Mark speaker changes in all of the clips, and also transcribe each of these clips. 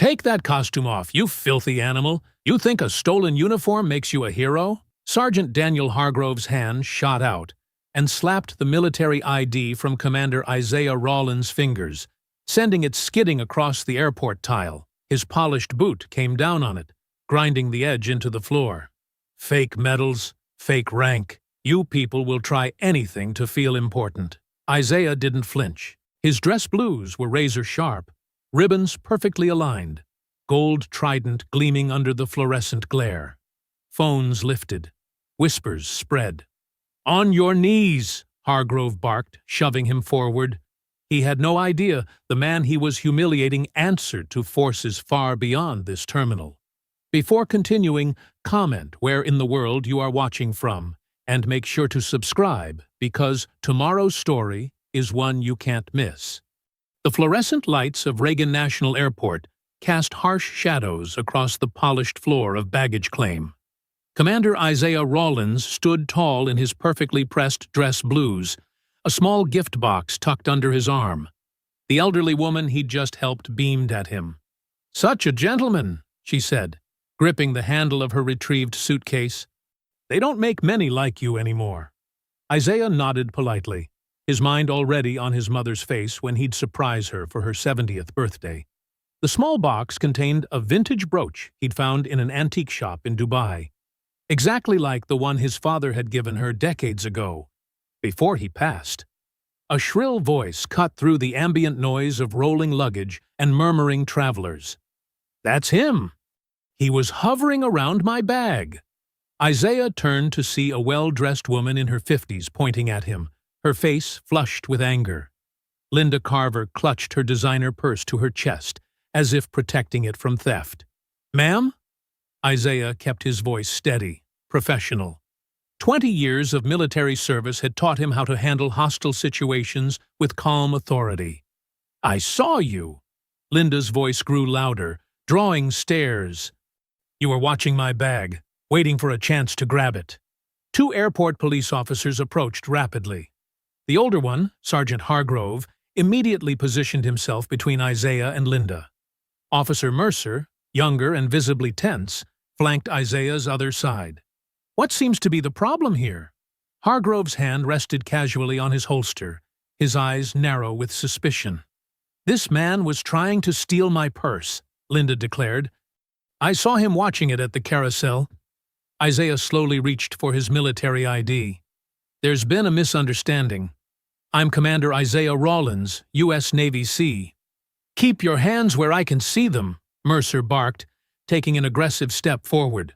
Speaker 1: Take that costume off, you filthy animal. You think a stolen uniform makes you a hero? Sergeant Daniel Hargrove's hand shot out and slapped the military ID from Commander Isaiah Rawlins' fingers, sending it skidding across the airport tile. His polished boot came down on it, grinding the edge into the floor. Fake medals, fake rank. You people will try anything to feel important. Isaiah didn't flinch. His dress blues were razor-sharp, ribbons perfectly aligned, gold trident gleaming under the fluorescent glare. Phones lifted. Whispers spread. "On your knees!" Hargrove barked, shoving him forward. He had no idea the man he was humiliating answered to forces far beyond this terminal. Before continuing, comment where in the world you are watching from, and make sure to subscribe, because tomorrow's story is one you can't miss. The fluorescent lights of Reagan National Airport cast harsh shadows across the polished floor of baggage claim. Commander Isaiah Rawlins stood tall in his perfectly pressed dress blues, a small gift box tucked under his arm. The elderly woman he'd just helped beamed at him. "Such a gentleman," she said, gripping the handle of her retrieved suitcase. "They don't make many like you anymore." Isaiah nodded politely, his mind already on his mother's face when he'd surprise her for her 70th birthday. The small box contained a vintage brooch he'd found in an antique shop in Dubai, exactly like the one his father had given her decades ago, before he passed. A shrill voice cut through the ambient noise of rolling luggage and murmuring travelers. "That's him! He was hovering around my bag." Isaiah turned to see a well-dressed woman in her 50s pointing at him, her face flushed with anger. Linda Carver clutched her designer purse to her chest, as if protecting it from theft. "Ma'am?" Isaiah kept his voice steady, professional. 20 years of military service had taught him how to handle hostile situations with calm authority. "I saw you." Linda's voice grew louder, drawing stares. "You were watching my bag, waiting for a chance to grab it." Two airport police officers approached rapidly. The older one, Sergeant Hargrove, immediately positioned himself between Isaiah and Linda. Officer Mercer, younger and visibly tense, flanked Isaiah's other side. "What seems to be the problem here?" Hargrove's hand rested casually on his holster, his eyes narrow with suspicion. "This man was trying to steal my purse," Linda declared. "I saw him watching it at the carousel." Isaiah slowly reached for his military ID. "There's been a misunderstanding. I'm Commander Isaiah Rawlins, U.S. Navy Sea." "Keep your hands where I can see them," Mercer barked, taking an aggressive step forward.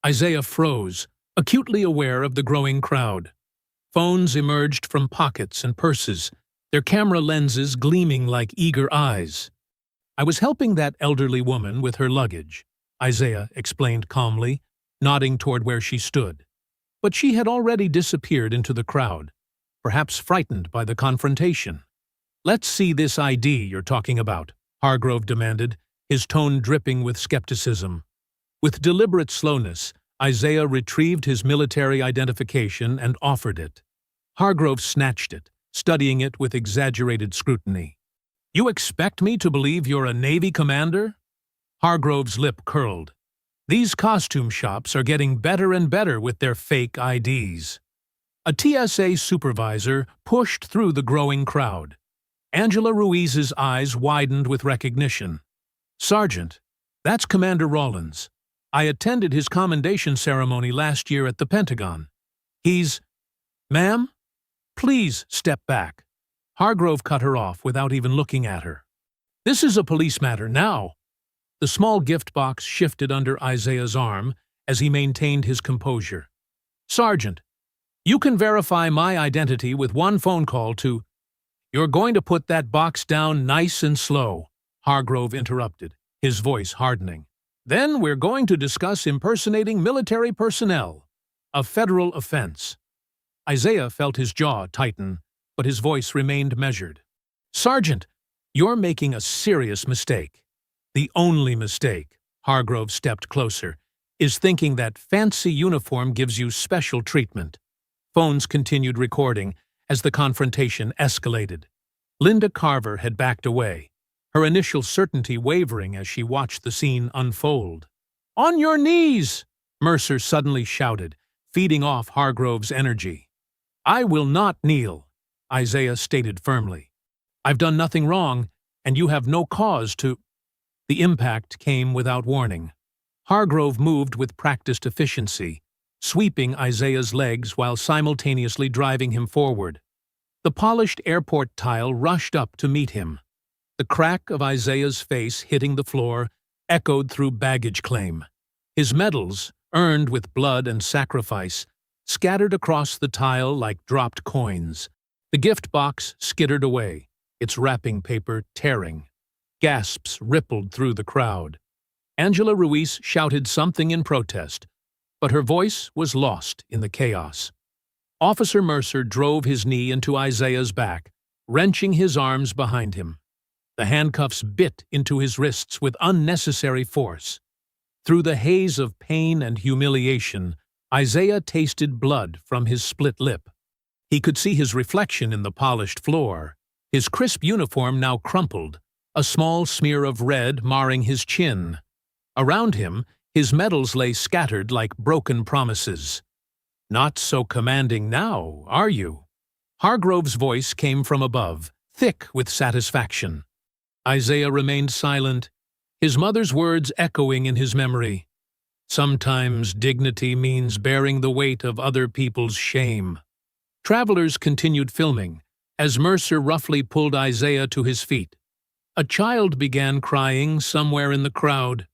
Speaker 1: Isaiah froze, acutely aware of the growing crowd. Phones emerged from pockets and purses, their camera lenses gleaming like eager eyes. "I was helping that elderly woman with her luggage," Isaiah explained calmly, nodding toward where she stood. But she had already disappeared into the crowd, perhaps frightened by the confrontation. "Let's see this ID you're talking about," Hargrove demanded, his tone dripping with skepticism. With deliberate slowness, Isaiah retrieved his military identification and offered it. Hargrove snatched it, studying it with exaggerated scrutiny. "You expect me to believe you're a Navy commander?" Hargrove's lip curled. "These costume shops are getting better and better with their fake IDs." A TSA supervisor pushed through the growing crowd. Angela Ruiz's eyes widened with recognition. "Sergeant, that's Commander Rawlins. I attended his commendation ceremony last year at the Pentagon. He's—" "Ma'am, please step back." Hargrove cut her off without even looking at her. "This is a police matter now." The small gift box shifted under Isaiah's arm as he maintained his composure. "Sergeant, you can verify my identity with one phone call to—" "You're going to put that box down nice and slow," Hargrove interrupted, his voice hardening. "Then we're going to discuss impersonating military personnel, a federal offense." Isaiah felt his jaw tighten, but his voice remained measured. "Sergeant, you're making a serious mistake. The only mistake," Hargrove stepped closer, "is thinking that fancy uniform gives you special treatment." Phones continued recording as the confrontation escalated. Linda Carver had backed away, her initial certainty wavering as she watched the scene unfold. "On your knees!" Mercer suddenly shouted, feeding off Hargrove's energy. "I will not kneel," Isaiah stated firmly. "I've done nothing wrong, and you have no cause to—" The impact came without warning. Hargrove moved with practiced efficiency, sweeping Isaiah's legs while simultaneously driving him forward. The polished airport tile rushed up to meet him. The crack of Isaiah's face hitting the floor echoed through baggage claim. His medals, earned with blood and sacrifice, scattered across the tile like dropped coins. The gift box skittered away, its wrapping paper tearing. Gasps rippled through the crowd. Angela Ruiz shouted something in protest, but her voice was lost in the chaos. Officer Mercer drove his knee into Isaiah's back, wrenching his arms behind him. The handcuffs bit into his wrists with unnecessary force. Through the haze of pain and humiliation, Isaiah tasted blood from his split lip. He could see his reflection in the polished floor, his crisp uniform now crumpled, a small smear of red marring his chin. Around him, his medals lay scattered like broken promises. "Not so commanding now, are you?" Hargrove's voice came from above, thick with satisfaction. Isaiah remained silent, his mother's words echoing in his memory. "Sometimes dignity means bearing the weight of other people's shame." Travelers continued filming, as Mercer roughly pulled Isaiah to his feet. A child began crying somewhere in the crowd.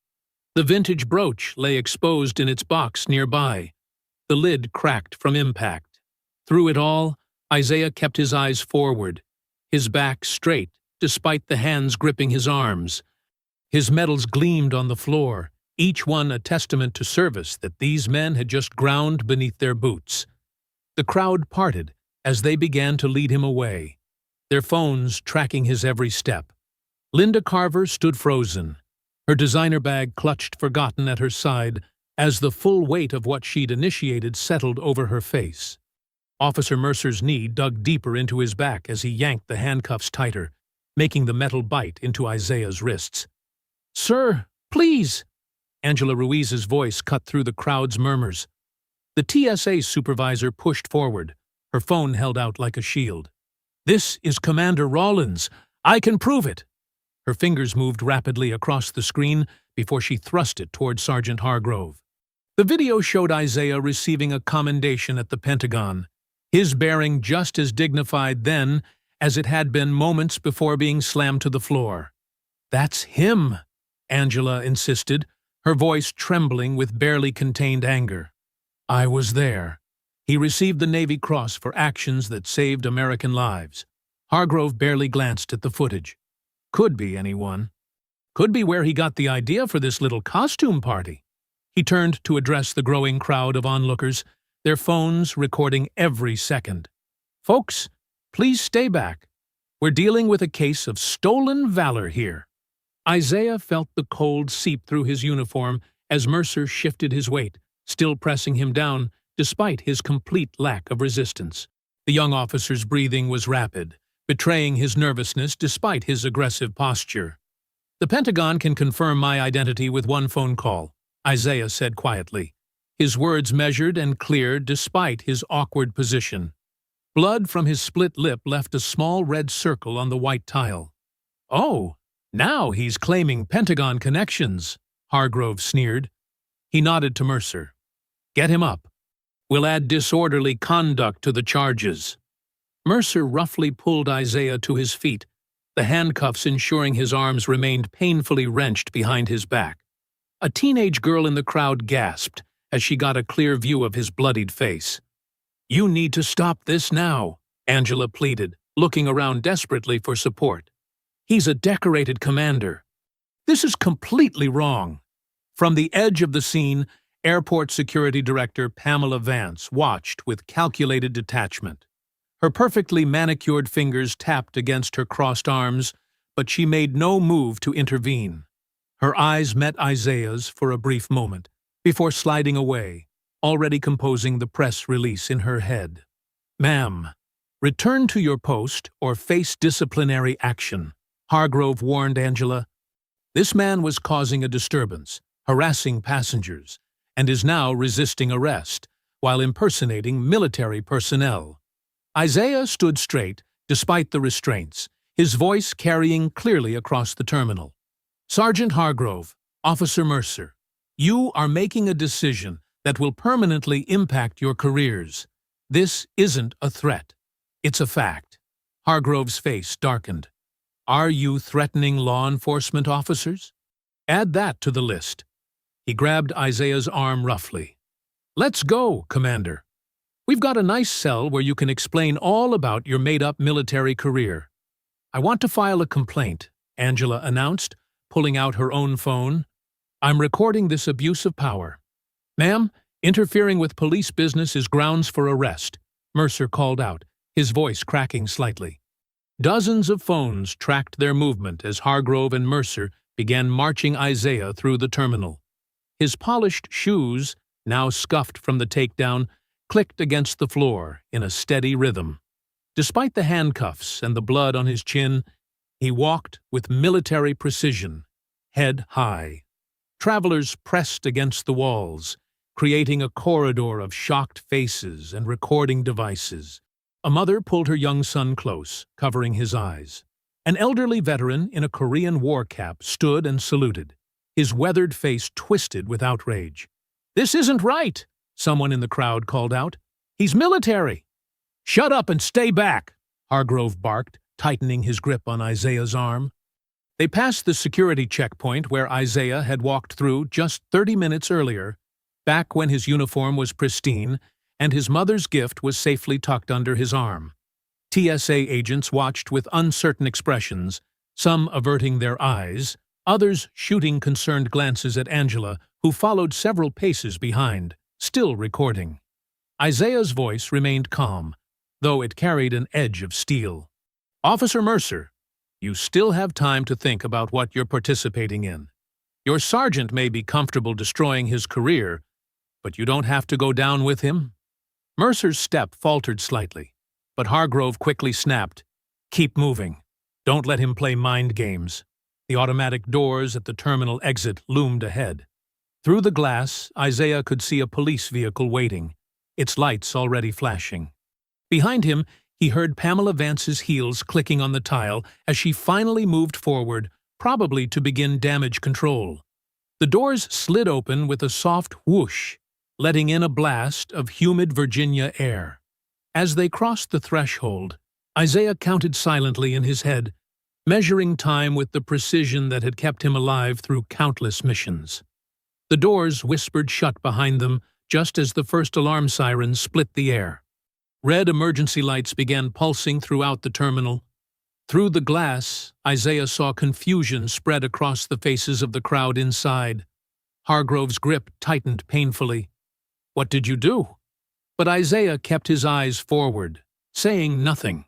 Speaker 1: The vintage brooch lay exposed in its box nearby. The lid cracked from impact. Through it all, Isaiah kept his eyes forward, his back straight despite the hands gripping his arms. His medals gleamed on the floor, each one a testament to service that these men had just ground beneath their boots. The crowd parted as they began to lead him away, their phones tracking his every step. Linda Carver stood frozen, her designer bag clutched forgotten at her side as the full weight of what she'd initiated settled over her face. Officer Mercer's knee dug deeper into his back as he yanked the handcuffs tighter, making the metal bite into Isaiah's wrists. "Sir, please!" Angela Ruiz's voice cut through the crowd's murmurs. The TSA supervisor pushed forward, her phone held out like a shield. "This is Commander Rawlins. I can prove it." Her fingers moved rapidly across the screen before she thrust it toward Sergeant Hargrove. The video showed Isaiah receiving a commendation at the Pentagon, his bearing just as dignified then as it had been moments before being slammed to the floor. "That's him," Angela insisted, her voice trembling with barely contained anger. "I was there. He received the Navy Cross for actions that saved American lives." Hargrove barely glanced at the footage. Could be anyone. Could be where he got the idea for this little costume party. He turned to address the growing crowd of onlookers, their phones recording every second. "Folks, please stay back. We're dealing with a case of stolen valor here." Isaiah felt the cold seep through his uniform as Mercer shifted his weight, still pressing him down despite his complete lack of resistance. The young officer's breathing was rapid, betraying his nervousness despite his aggressive posture. "The Pentagon can confirm my identity with one phone call," Isaiah said quietly, his words measured and clear despite his awkward position. Blood from his split lip left a small red circle on the white tile. "Oh, now he's claiming Pentagon connections," Hargrove sneered. He nodded to Mercer. "Get him up. We'll add disorderly conduct to the charges." Mercer roughly pulled Isaiah to his feet, the handcuffs ensuring his arms remained painfully wrenched behind his back. A teenage girl in the crowd gasped as she got a clear view of his bloodied face. "You need to stop this now," Angela pleaded, looking around desperately for support. "He's a decorated commander. This is completely wrong." From the edge of the scene, Airport Security Director Pamela Vance watched with calculated detachment. Her perfectly manicured fingers tapped against her crossed arms, but she made no move to intervene. Her eyes met Isaiah's for a brief moment, before sliding away, already composing the press release in her head. "Ma'am, return to your post or face disciplinary action," Hargrove warned Angela. This man was causing a disturbance, harassing passengers, and is now resisting arrest, while impersonating military personnel. Isaiah stood straight, despite the restraints, his voice carrying clearly across the terminal. Sergeant Hargrove, Officer Mercer, you are making a decision that will permanently impact your careers. This isn't a threat. It's a fact. Hargrove's face darkened. Are you threatening law enforcement officers? Add that to the list. He grabbed Isaiah's arm roughly. Let's go, Commander. We've got a nice cell where you can explain all about your made-up military career. I want to file a complaint, Angela announced, pulling out her own phone. I'm recording this abuse of power. Ma'am, interfering with police business is grounds for arrest, Mercer called out, his voice cracking slightly. Dozens of phones tracked their movement as Hargrove and Mercer began marching Isaiah through the terminal. His polished shoes, now scuffed from the takedown, clicked against the floor in a steady rhythm. Despite the handcuffs and the blood on his chin, he walked with military precision, head high. Travelers pressed against the walls, creating a corridor of shocked faces and recording devices. A mother pulled her young son close, covering his eyes. An elderly veteran in a Korean war cap stood and saluted, his weathered face twisted with outrage. "This isn't right," someone in the crowd called out. "He's military." "Shut up and stay back," Hargrove barked, tightening his grip on Isaiah's arm. They passed the security checkpoint where Isaiah had walked through just 30 minutes earlier, back when his uniform was pristine and his mother's gift was safely tucked under his arm. TSA agents watched with uncertain expressions, some averting their eyes, others shooting concerned glances at Angela, who followed several paces behind, still recording. Isaiah's voice remained calm, though it carried an edge of steel. "Officer Mercer, you still have time to think about what you're participating in. Your sergeant may be comfortable destroying his career, but you don't have to go down with him." Mercer's step faltered slightly, but Hargrove quickly snapped, "Keep moving. Don't let him play mind games." The automatic doors at the terminal exit loomed ahead. Through the glass, Isaiah could see a police vehicle waiting, its lights already flashing. Behind him, he heard Pamela Vance's heels clicking on the tile as she finally moved forward, probably to begin damage control. The doors slid open with a soft whoosh, letting in a blast of humid Virginia air. As they crossed the threshold, Isaiah counted silently in his head, measuring time with the precision that had kept him alive through countless missions. The doors whispered shut behind them just as the first alarm sirens split the air. Red emergency lights began pulsing throughout the terminal. Through the glass, Isaiah saw confusion spread across the faces of the crowd inside. Hargrove's grip tightened painfully. "What did you do?" But Isaiah kept his eyes forward, saying nothing.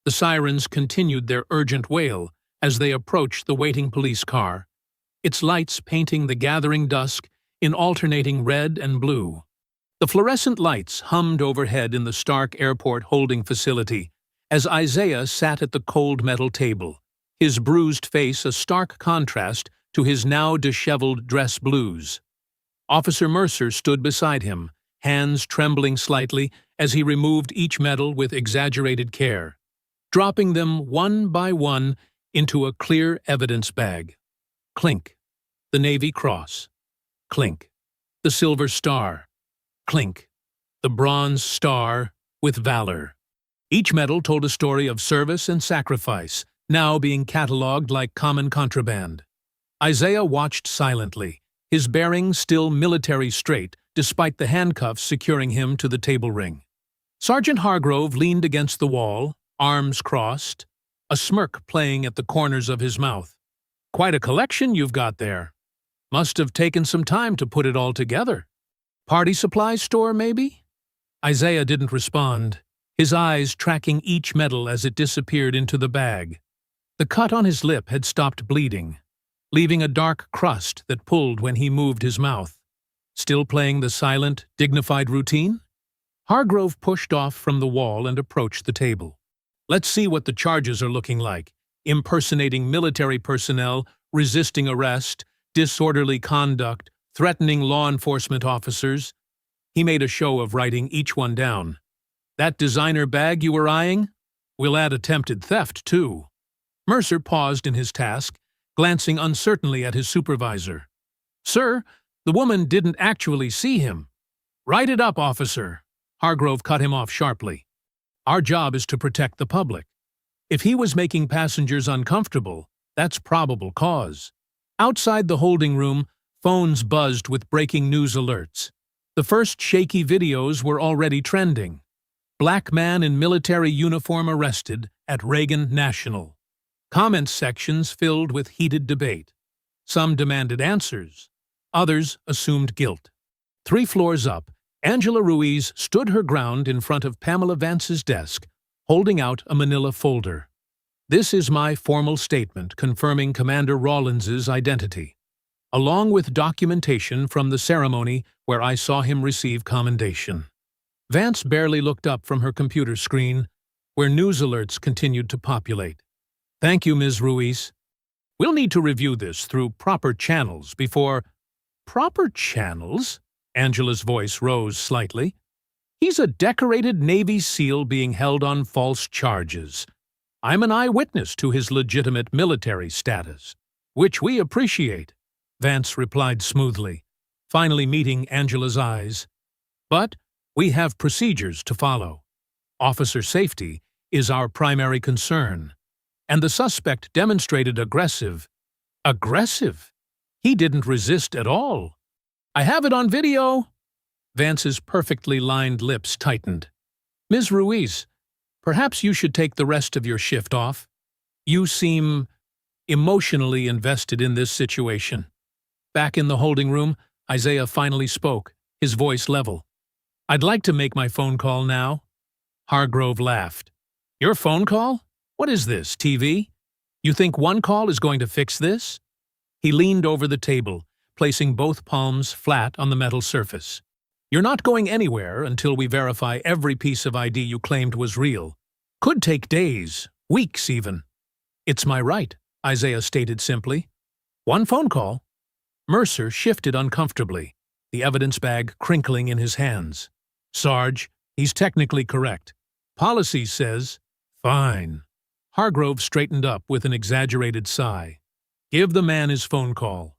Speaker 1: The sirens continued their urgent wail as they approached the waiting police car, its lights painting the gathering dusk in alternating red and blue. The fluorescent lights hummed overhead in the Stark Airport holding facility as Isaiah sat at the cold metal table, his bruised face a stark contrast to his now disheveled dress blues. Officer Mercer stood beside him, hands trembling slightly as he removed each medal with exaggerated care, dropping them one by one into a clear evidence bag. Clink. The Navy Cross. Clink. The Silver Star. Clink. The Bronze Star with Valor. Each medal told a story of service and sacrifice, now being catalogued like common contraband. Isaiah watched silently, his bearing still military straight despite the handcuffs securing him to the table ring. Sergeant Hargrove leaned against the wall, arms crossed, a smirk playing at the corners of his mouth. "Quite a collection you've got there. Must have taken some time to put it all together. Party supply store, maybe?" Isaiah didn't respond, his eyes tracking each medal as it disappeared into the bag. The cut on his lip had stopped bleeding, leaving a dark crust that pulled when he moved his mouth. Still playing the silent, dignified routine? Hargrove pushed off from the wall and approached the table. "Let's see what the charges are looking like," impersonating military personnel, resisting arrest, disorderly conduct, threatening law enforcement officers. He made a show of writing each one down. That designer bag you were eyeing? We'll add attempted theft, too. Mercer paused in his task, glancing uncertainly at his supervisor. Sir, the woman didn't actually see him. Write it up, officer. Hargrove cut him off sharply. Our job is to protect the public. If he was making passengers uncomfortable, that's probable cause. Outside the holding room, phones buzzed with breaking news alerts. The first shaky videos were already trending. Black man in military uniform arrested at Reagan National. Comment sections filled with heated debate. Some demanded answers. Others assumed guilt. 3 floors up, Angela Ruiz stood her ground in front of Pamela Vance's desk, holding out a manila folder. This is my formal statement confirming Commander Rawlins's identity, along with documentation from the ceremony where I saw him receive commendation. Vance barely looked up from her computer screen, where news alerts continued to populate. Thank you, Ms. Ruiz. We'll need to review this through proper channels before— Proper channels? Angela's voice rose slightly. He's a decorated Navy SEAL being held on false charges. I'm an eyewitness to his legitimate military status, which we appreciate, Vance replied smoothly, finally meeting Angela's eyes. But we have procedures to follow. Officer safety is our primary concern. And the suspect demonstrated aggressive. Aggressive? He didn't resist at all. I have it on video. Vance's perfectly lined lips tightened. Ms. Ruiz, perhaps you should take the rest of your shift off. You seem emotionally invested in this situation. Back in the holding room, Isaiah finally spoke, his voice level. I'd like to make my phone call now. Hargrove laughed. Your phone call? What is this, TV? You think one call is going to fix this? He leaned over the table, placing both palms flat on the metal surface. You're not going anywhere until we verify every piece of ID you claimed was real. Could take days, weeks even. It's my right, Isaiah stated simply. One phone call. Mercer shifted uncomfortably, the evidence bag crinkling in his hands. Sarge, he's technically correct. Policy says, fine. Hargrove straightened up with an exaggerated sigh. Give the man his phone call.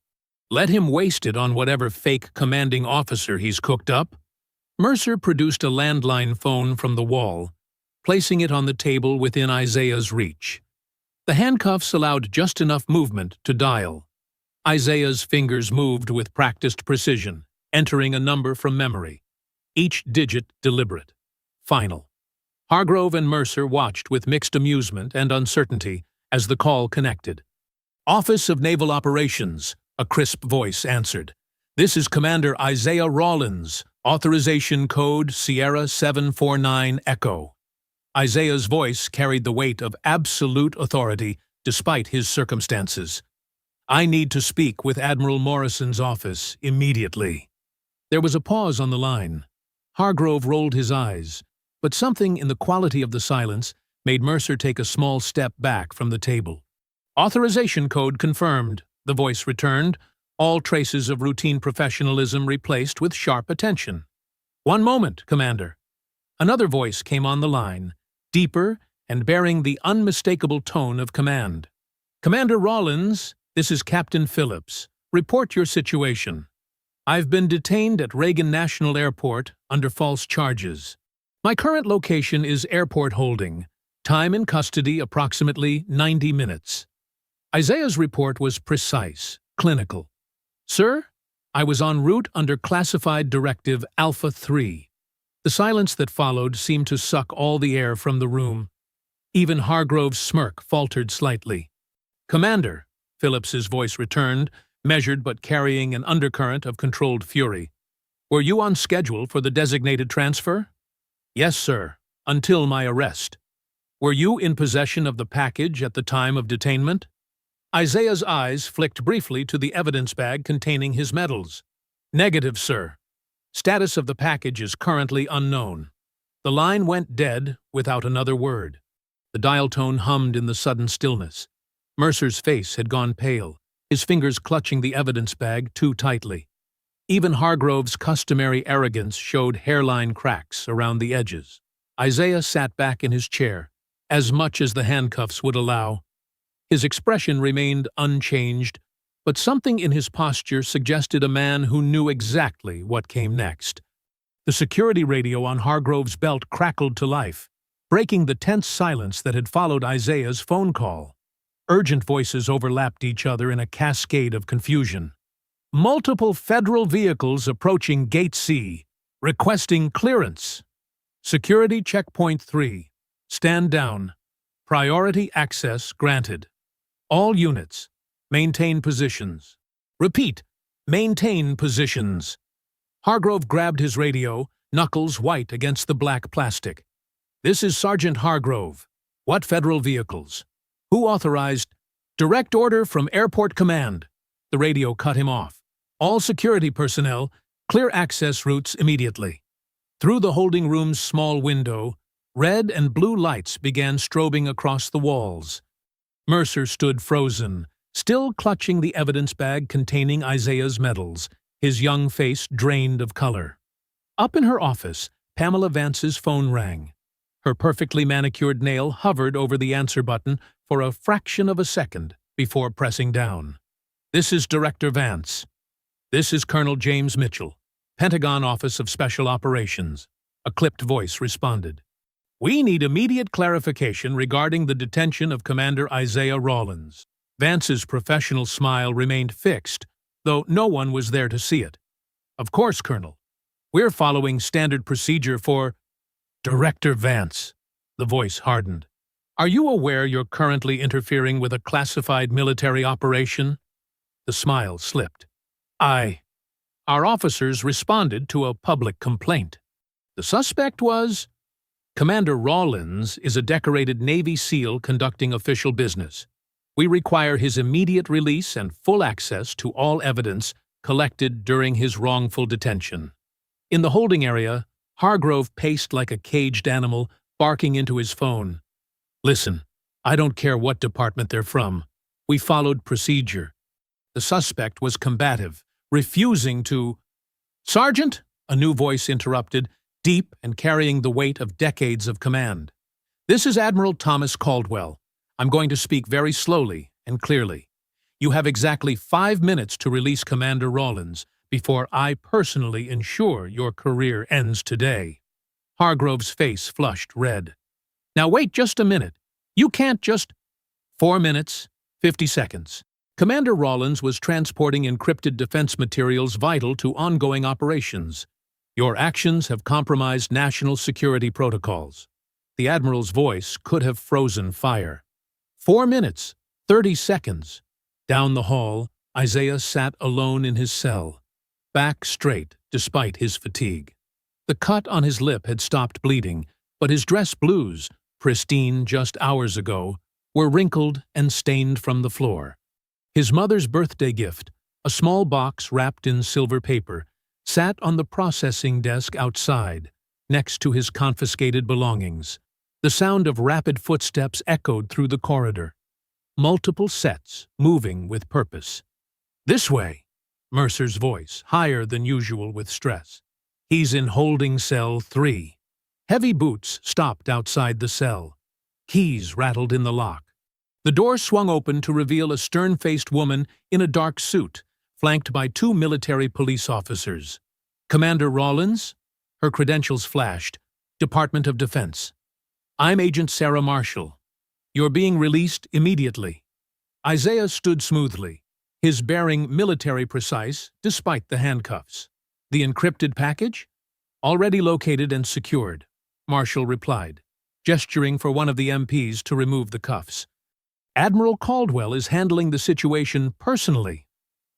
Speaker 1: Let him waste it on whatever fake commanding officer he's cooked up. Mercer produced a landline phone from the wall, placing it on the table within Isaiah's reach. The handcuffs allowed just enough movement to dial. Isaiah's fingers moved with practiced precision, entering a number from memory. Each digit deliberate. Final. Hargrove and Mercer watched with mixed amusement and uncertainty as the call connected. Office of Naval Operations, a crisp voice answered. This is Commander Isaiah Rawlins, authorization code Sierra 749 Echo. Isaiah's voice carried the weight of absolute authority despite his circumstances. I need to speak with Admiral Morrison's office immediately. There was a pause on the line. Hargrove rolled his eyes, but something in the quality of the silence made Mercer take a small step back from the table. Authorization code confirmed, the voice returned, all traces of routine professionalism replaced with sharp attention. One moment, Commander. Another voice came on the line, deeper and bearing the unmistakable tone of command. Commander Rawlins, this is Captain Phillips. Report your situation. I've been detained at Reagan National Airport under false charges. My current location is airport holding. Time in custody approximately 90 minutes. Isaiah's report was precise, clinical. Sir, I was en route under classified directive Alpha 3. The silence that followed seemed to suck all the air from the room. Even Hargrove's smirk faltered slightly. Commander, Phillips's voice returned, measured but carrying an undercurrent of controlled fury. Were you on schedule for the designated transfer? Yes, sir, until my arrest. Were you in possession of the package at the time of detainment? Isaiah's eyes flicked briefly to the evidence bag containing his medals. Negative, sir. Status of the package is currently unknown. The line went dead without another word. The dial tone hummed in the sudden stillness. Mercer's face had gone pale, his fingers clutching the evidence bag too tightly. Even Hargrove's customary arrogance showed hairline cracks around the edges. Isaiah sat back in his chair, as much as the handcuffs would allow. His expression remained unchanged, but something in his posture suggested a man who knew exactly what came next. The security radio on Hargrove's belt crackled to life, breaking the tense silence that had followed Isaiah's phone call. Urgent voices overlapped each other in a cascade of confusion. Multiple federal vehicles approaching Gate C, requesting clearance. Security Checkpoint 3. Stand down. Priority access granted. All units, maintain positions. Repeat, maintain positions. Hargrove grabbed his radio, knuckles white against the black plastic. This is Sergeant Hargrove. What federal vehicles? Who authorized? Direct order from Airport Command. The radio cut him off. All security personnel, clear access routes immediately. Through the holding room's small window, red and blue lights began strobing across the walls. Mercer stood frozen, still clutching the evidence bag containing Isaiah's medals, his young face drained of color. Up in her office, Pamela Vance's phone rang. Her perfectly manicured nail hovered over the answer button for a fraction of a second before pressing down. This is Director Vance. This is Colonel James Mitchell, Pentagon Office of Special Operations. A clipped voice responded. We need immediate clarification regarding the detention of Commander Isaiah Rawlins. Vance's professional smile remained fixed, though no one was there to see it. Of course, Colonel. We're following standard procedure for… Director Vance. The voice hardened. Are you aware you're currently interfering with a classified military operation? The smile slipped. Our officers responded to a public complaint. The suspect was… Commander Rawlins is a decorated Navy SEAL conducting official business. We require his immediate release and full access to all evidence collected during his wrongful detention. In the holding area, Hargrove paced like a caged animal, barking into his phone. Listen, I don't care what department they're from. We followed procedure. The suspect was combative, refusing to… Sergeant, a new voice interrupted, deep and carrying the weight of decades of command. This is Admiral Thomas Caldwell. I'm going to speak very slowly and clearly. You have exactly 5 minutes to release Commander Rawlins before I personally ensure your career ends today. Hargrove's face flushed red. Now wait just a minute. You can't just… 4 minutes, 50 seconds. Commander Rawlins was transporting encrypted defense materials vital to ongoing operations. Your actions have compromised national security protocols. The Admiral's voice could have frozen fire. 4 minutes, 30 seconds. Down the hall, Isaiah sat alone in his cell, back straight despite his fatigue. The cut on his lip had stopped bleeding, but his dress blues, pristine just hours ago, were wrinkled and stained from the floor. His mother's birthday gift, a small box wrapped in silver paper, sat on the processing desk outside, next to his confiscated belongings. The sound of rapid footsteps echoed through the corridor. Multiple sets, moving with purpose. This way, Mercer's voice, higher than usual with stress. He's in holding cell 3. Heavy boots stopped outside the cell. Keys rattled in the lock. The door swung open to reveal a stern-faced woman in a dark suit, flanked by 2 military police officers. Commander Rawlins? Her credentials flashed. Department of Defense. I'm Agent Sarah Marshall. You're being released immediately. Isaiah stood smoothly, his bearing military precise despite the handcuffs. The encrypted package? Already located and secured, Marshall replied, gesturing for one of the MPs to remove the cuffs. Admiral Caldwell is handling the situation personally.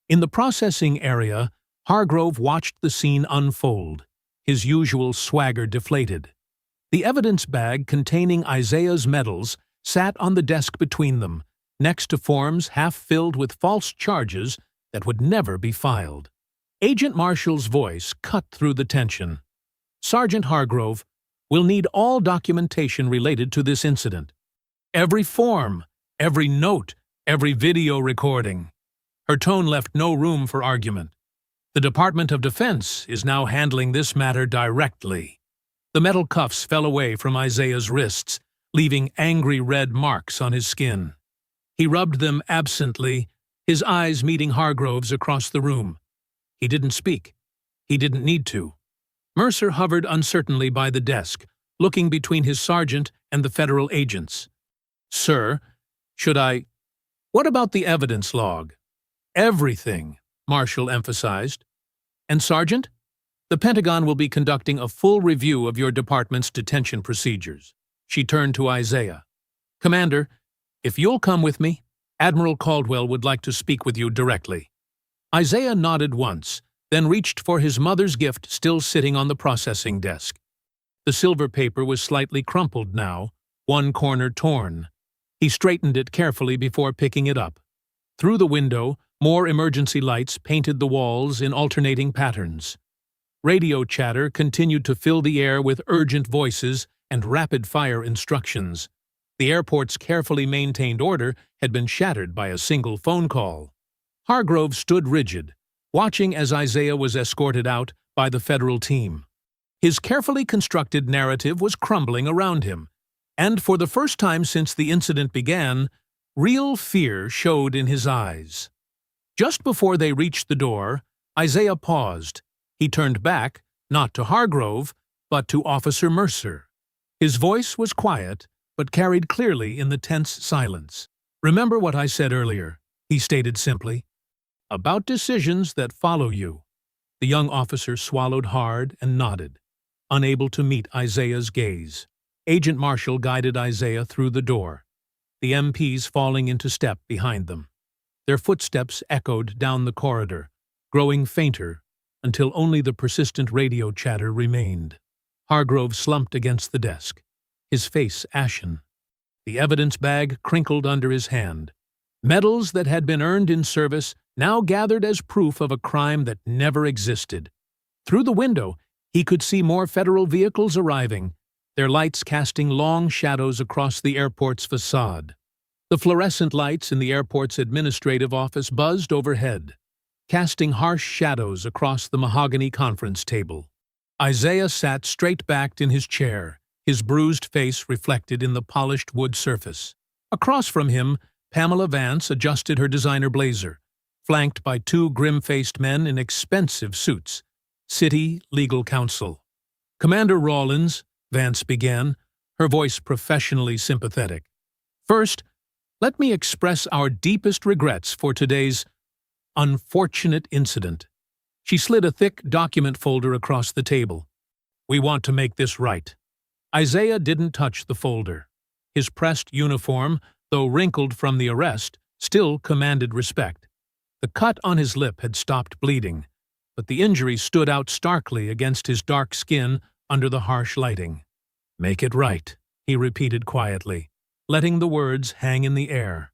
Speaker 1: In the processing area, Hargrove watched the scene unfold, his usual swagger deflated. The evidence bag containing Isaiah's medals sat on the desk between them, next to forms half filled with false charges that would never be filed. Agent Marshall's voice cut through the tension. Sergeant Hargrove, we'll need all documentation related to this incident. Every form, every note, every video recording. Her tone left no room for argument. The Department of Defense is now handling this matter directly. The metal cuffs fell away from Isaiah's wrists, leaving angry red marks on his skin. He rubbed them absently, his eyes meeting Hargrove's across the room. He didn't speak. He didn't need to. Mercer hovered uncertainly by the desk, looking between his sergeant and the federal agents. "Sir, should I—" "What about the evidence log?" "Everything," Marshall emphasized. "And Sergeant, the Pentagon will be conducting a full review of your department's detention procedures." She turned to Isaiah. "Commander, if you'll come with me, Admiral Caldwell would like to speak with you directly." Isaiah nodded once, then reached for his mother's gift still sitting on the processing desk. The silver paper was slightly crumpled now, one corner torn. He straightened it carefully before picking it up. Through the window, more emergency lights painted the walls in alternating patterns. Radio chatter continued to fill the air with urgent voices and rapid-fire instructions. The airport's carefully maintained order had been shattered by a single phone call. Hargrove stood rigid, watching as Isaiah was escorted out by the federal team. His carefully constructed narrative was crumbling around him, and for the first time since the incident began, real fear showed in his eyes. Just before they reached the door, Isaiah paused. He turned back, not to Hargrove, but to Officer Mercer. His voice was quiet, but carried clearly in the tense silence. "Remember what I said earlier," he stated simply. "About decisions that follow you." The young officer swallowed hard and nodded, unable to meet Isaiah's gaze. Agent Marshall guided Isaiah through the door, the MPs falling into step behind them. Their footsteps echoed down the corridor, growing fainter until only the persistent radio chatter remained. Hargrove slumped against the desk, his face ashen. The evidence bag crinkled under his hand. Medals that had been earned in service now gathered as proof of a crime that never existed. Through the window, he could see more federal vehicles arriving, their lights casting long shadows across the airport's facade. The fluorescent lights in the airport's administrative office buzzed overhead, casting harsh shadows across the mahogany conference table. Isaiah sat straight-backed in his chair, his bruised face reflected in the polished wood surface. Across from him, Pamela Vance adjusted her designer blazer, flanked by two grim-faced men in expensive suits, city legal counsel. "Commander Rawlins," Vance began, her voice professionally sympathetic. "First, let me express our deepest regrets for today's unfortunate incident." She slid a thick document folder across the table. "We want to make this right." Isaiah didn't touch the folder. His pressed uniform, though wrinkled from the arrest, still commanded respect. The cut on his lip had stopped bleeding, but the injury stood out starkly against his dark skin under the harsh lighting. "Make it right," he repeated quietly, letting the words hang in the air.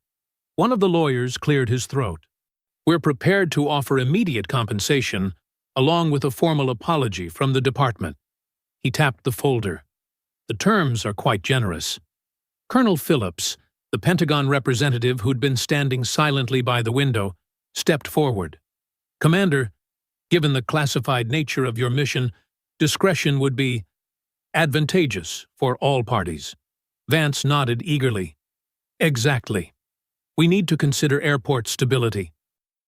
Speaker 1: One of the lawyers cleared his throat. "We're prepared to offer immediate compensation, along with a formal apology from the department." He tapped the folder. "The terms are quite generous." Colonel Phillips, the Pentagon representative who'd been standing silently by the window, stepped forward. "Commander, given the classified nature of your mission, discretion would be advantageous for all parties." Vance nodded eagerly. "Exactly. We need to consider airport stability.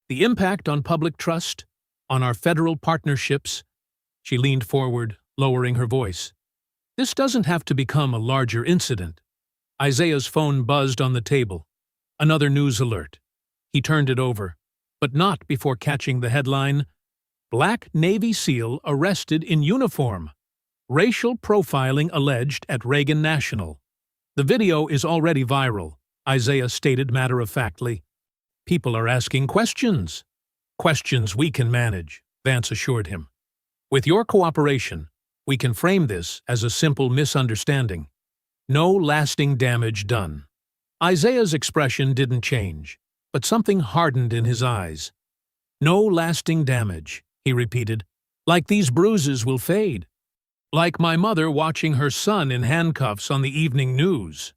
Speaker 1: The impact on public trust, on our federal partnerships." She leaned forward, lowering her voice. "This doesn't have to become a larger incident." Isaiah's phone buzzed on the table. Another news alert. He turned it over, but not before catching the headline, "Black Navy SEAL arrested in uniform. Racial profiling alleged at Reagan National." "The video is already viral," Isaiah stated matter-of-factly. "People are asking questions." "Questions we can manage," Vance assured him. "With your cooperation, we can frame this as a simple misunderstanding. No lasting damage done." Isaiah's expression didn't change, but something hardened in his eyes. "No lasting damage," he repeated. "Like these bruises will fade. Like my mother watching her son in handcuffs on the evening news."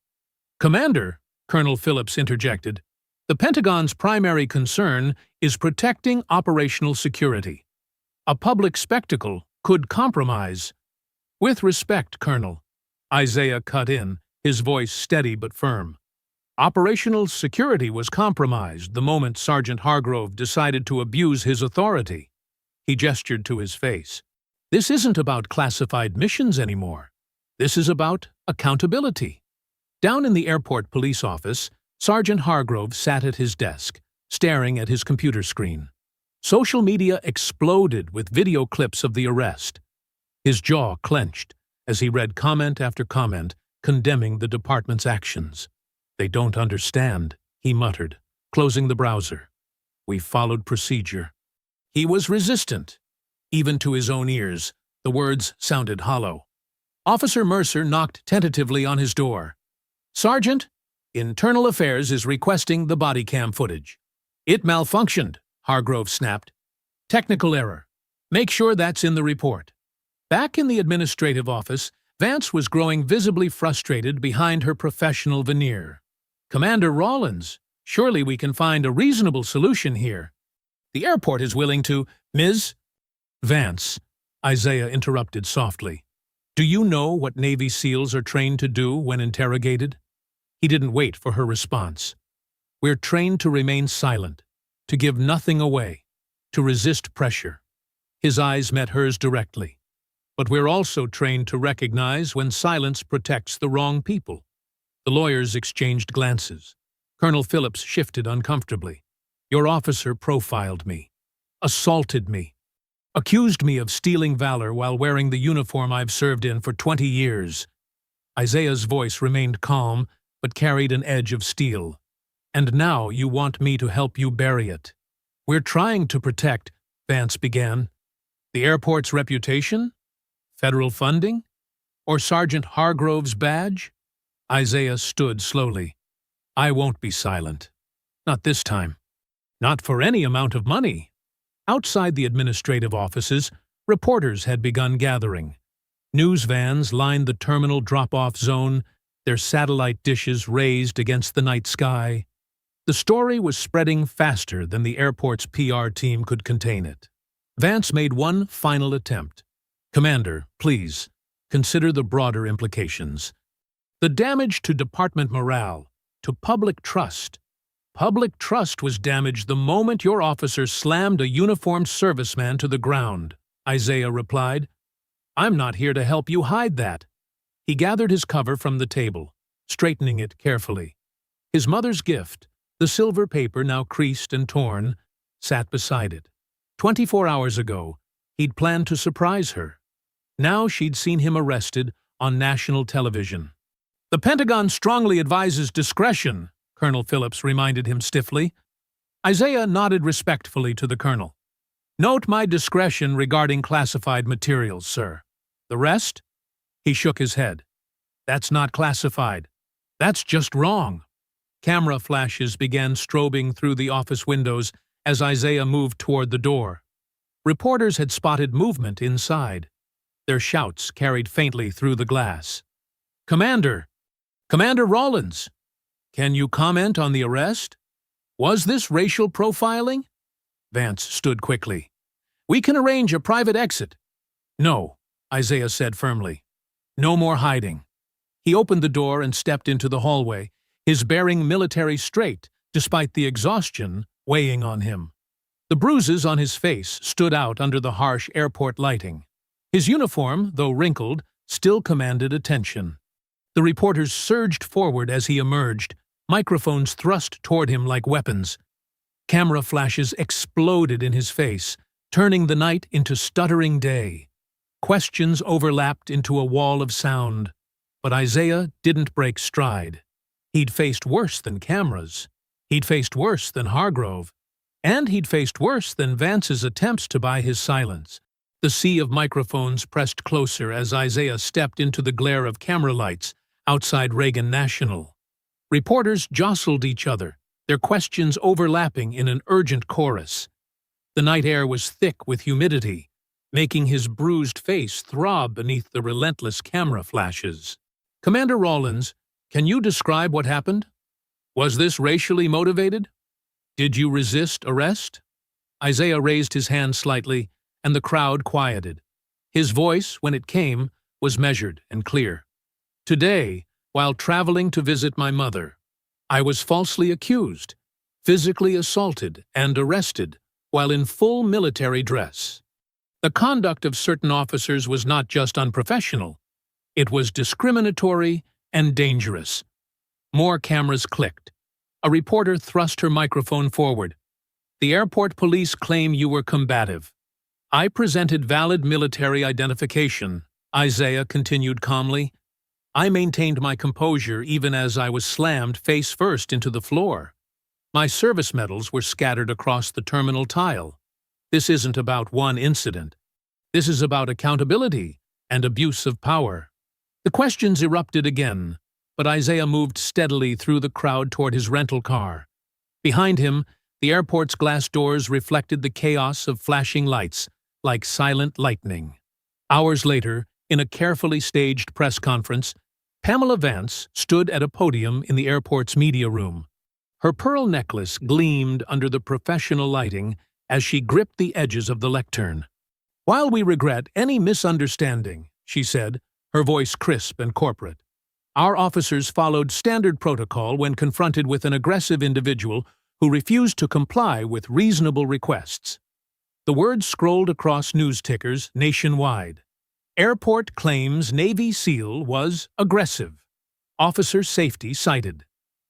Speaker 1: "Commander," Colonel Phillips interjected, The Pentagon's primary concern is protecting operational security. A public spectacle could compromise. With respect, Colonel, Isaiah cut in, his voice steady but firm. Operational security was compromised the moment Sergeant Hargrove decided to abuse his authority. He gestured to his face. This isn't about classified missions anymore. This is about accountability. Down in the airport police office, Sergeant Hargrove sat at his desk, staring at his computer screen. Social media exploded with video clips of the arrest. His jaw clenched as he read comment after comment condemning the department's actions. "They don't understand," he muttered, closing the browser. "We followed procedure." He was resistant. Even to his own ears, the words sounded hollow. Officer Mercer knocked tentatively on his door. "Sergeant, Internal Affairs is requesting the body cam footage." "It malfunctioned," Hargrove snapped. "Technical error. Make sure that's in the report." Back in the administrative office, Vance was growing visibly frustrated behind her professional veneer. "Commander Rawlins, surely we can find a reasonable solution here. The airport is willing to—" "Ms. Vance," Isaiah interrupted softly. "Do you know what Navy SEALs are trained to do when interrogated?" He didn't wait for her response. "We're trained to remain silent, to give nothing away, to resist pressure." His eyes met hers directly. "But we're also trained to recognize when silence protects the wrong people." The lawyers exchanged glances. Colonel Phillips shifted uncomfortably. "Your officer profiled me, assaulted me, accused me of stealing valor while wearing the uniform I've served in for 20 years. Isaiah's voice remained calm, but carried an edge of steel. "And now you want me to help you bury it." "We're trying to protect," Vance began. "The airport's reputation? Federal funding? Or Sergeant Hargrove's badge?" Isaiah stood slowly. "I won't be silent. Not this time. Not for any amount of money." Outside the administrative offices, reporters had begun gathering. News vans lined the terminal drop-off zone, their satellite dishes raised against the night sky. The story was spreading faster than the airport's PR team could contain it. Vance made one final attempt. "Commander, please, consider the broader implications. The damage to department morale, to public trust. Public trust was damaged the moment your officer slammed a uniformed serviceman to the ground," Isaiah replied. "I'm not here to help you hide that." He gathered his cover from the table, straightening it carefully. His mother's gift, the silver paper now creased and torn, sat beside it. 24 hours ago, he'd planned to surprise her. Now she'd seen him arrested on national television. "The Pentagon strongly advises discretion," Colonel Phillips reminded him stiffly. Isaiah nodded respectfully to the colonel. "Note my discretion regarding classified materials, sir. The rest?" He shook his head. "That's not classified. That's just wrong." Camera flashes began strobing through the office windows as Isaiah moved toward the door. Reporters had spotted movement inside. Their shouts carried faintly through the glass. "Commander! Commander Rawlins! Can you comment on the arrest? Was this racial profiling?" Vance stood quickly. "We can arrange a private exit." "No," Isaiah said firmly. "No more hiding." He opened the door and stepped into the hallway, his bearing military straight, despite the exhaustion weighing on him. The bruises on his face stood out under the harsh airport lighting. His uniform, though wrinkled, still commanded attention. The reporters surged forward as he emerged, microphones thrust toward him like weapons. Camera flashes exploded in his face, turning the night into stuttering day. Questions overlapped into a wall of sound. But Isaiah didn't break stride. He'd faced worse than cameras. He'd faced worse than Hargrove. And he'd faced worse than Vance's attempts to buy his silence. The sea of microphones pressed closer as Isaiah stepped into the glare of camera lights outside Reagan National. Reporters jostled each other, their questions overlapping in an urgent chorus. The night air was thick with humidity, making his bruised face throb beneath the relentless camera flashes. "Commander Rawlins, can you describe what happened?" Was this racially motivated? Did you resist arrest? Isaiah raised his hand slightly, and the crowd quieted. His voice, when it came, was measured and clear. Today, while traveling to visit my mother, I was falsely accused, physically assaulted, and arrested while in full military dress. The conduct of certain officers was not just unprofessional, it was discriminatory and dangerous. More cameras clicked. A reporter thrust her microphone forward. The airport police claim you were combative. I presented valid military identification, Isaiah continued calmly. I maintained my composure even as I was slammed face first into the floor. My service medals were scattered across the terminal tile. This isn't about one incident. This is about accountability and abuse of power. The questions erupted again, but Isaiah moved steadily through the crowd toward his rental car. Behind him, the airport's glass doors reflected the chaos of flashing lights, like silent lightning. Hours later, in a carefully staged press conference, Pamela Vance stood at a podium in the airport's media room. Her pearl necklace gleamed under the professional lighting as she gripped the edges of the lectern. "While we regret any misunderstanding," she said, her voice crisp and corporate, "our officers followed standard protocol when confronted with an aggressive individual who refused to comply with reasonable requests." The words scrolled across news tickers nationwide. Airport claims Navy SEAL was aggressive. Officer safety cited.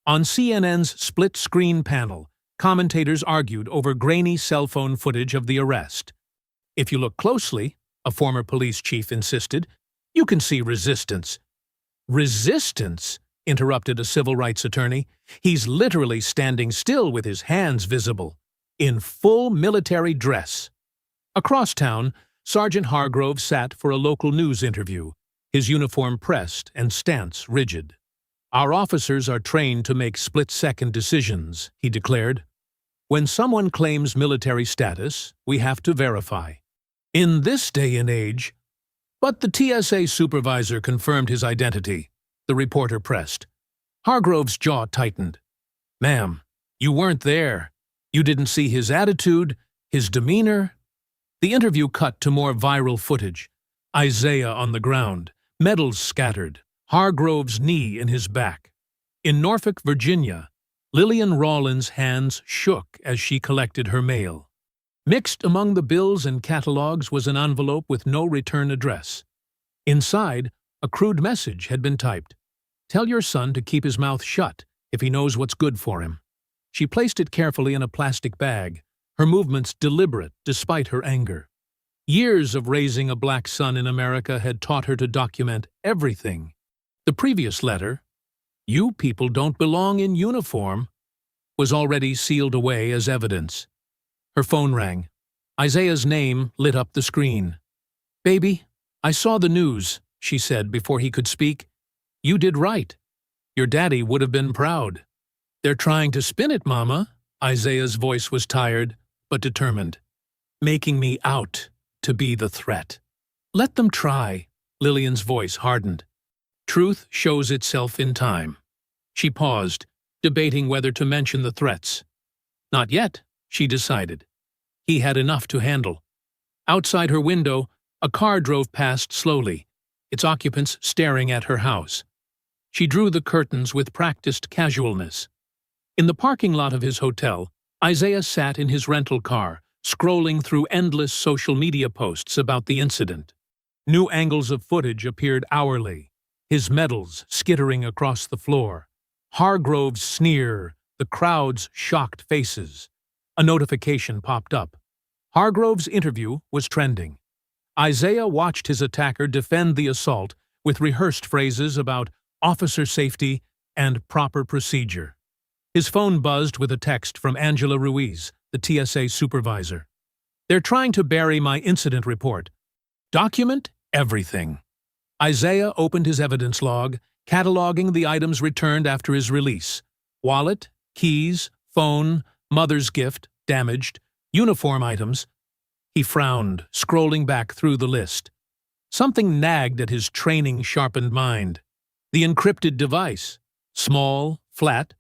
Speaker 1: On CNN's split-screen panel, commentators argued over grainy cell phone footage of the arrest. "If you look closely," a former police chief insisted, "you can see resistance." "Resistance?" interrupted a civil rights attorney. "He's literally standing still with his hands visible, in full military dress." Across town, Sergeant Hargrove sat for a local news interview, his uniform pressed and stance rigid. "Our officers are trained to make split-second decisions," he declared. "When someone claims military status, we have to verify. In this day and age—" "But the TSA supervisor confirmed his identity," the reporter pressed. Hargrove's jaw tightened. "Ma'am, you weren't there. You didn't see his attitude, his demeanor." The interview cut to more viral footage. Isaiah on the ground, medals scattered, Hargrove's knee in his back. In Norfolk, Virginia, Lillian Rawlins' hands shook as she collected her mail. Mixed among the bills and catalogs was an envelope with no return address. Inside, a crude message had been typed. "Tell your son to keep his mouth shut if he knows what's good for him." She placed it carefully in a plastic bag, her movements deliberate despite her anger. Years of raising a black son in America had taught her to document everything. The previous letter, "You people don't belong in uniform," was already sealed away as evidence. Her phone rang. Isaiah's name lit up the screen. "Baby, I saw the news," she said before he could speak. "You did right. Your daddy would have been proud." "They're trying to spin it, Mama." Isaiah's voice was tired, but determined. "Making me out to be the threat." "Let them try." Lillian's voice hardened. "Truth shows itself in time." She paused, debating whether to mention the threats. Not yet, she decided. He had enough to handle. Outside her window, a car drove past slowly, its occupants staring at her house. She drew the curtains with practiced casualness. In the parking lot of his hotel, Isaiah sat in his rental car, scrolling through endless social media posts about the incident. New angles of footage appeared hourly, his medals skittering across the floor. Hargrove's sneer, the crowd's shocked faces. A notification popped up. Hargrove's interview was trending. Isaiah watched his attacker defend the assault with rehearsed phrases about officer safety and proper procedure. His phone buzzed with a text from Angela Ruiz, the TSA supervisor. "They're trying to bury my incident report. Document everything." Isaiah opened his evidence log, cataloging the items returned after his release. Wallet, keys, phone, mother's gift, damaged, uniform items. He frowned, scrolling back through the list. Something nagged at his training-sharpened mind. The encrypted device. Small, flat,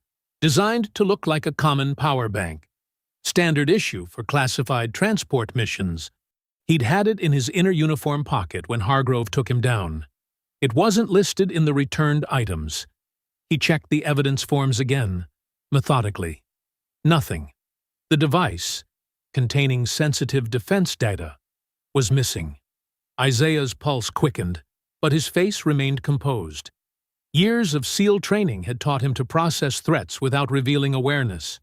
Speaker 1: designed to look like a common power bank. Standard issue for classified transport missions. He'd had it in his inner uniform pocket when Hargrove took him down. It wasn't listed in the returned items. He checked the evidence forms again, methodically. Nothing. The device, containing sensitive defense data, was missing. Isaiah's pulse quickened, but his face remained composed. Years of SEAL training had taught him to process threats without revealing awareness.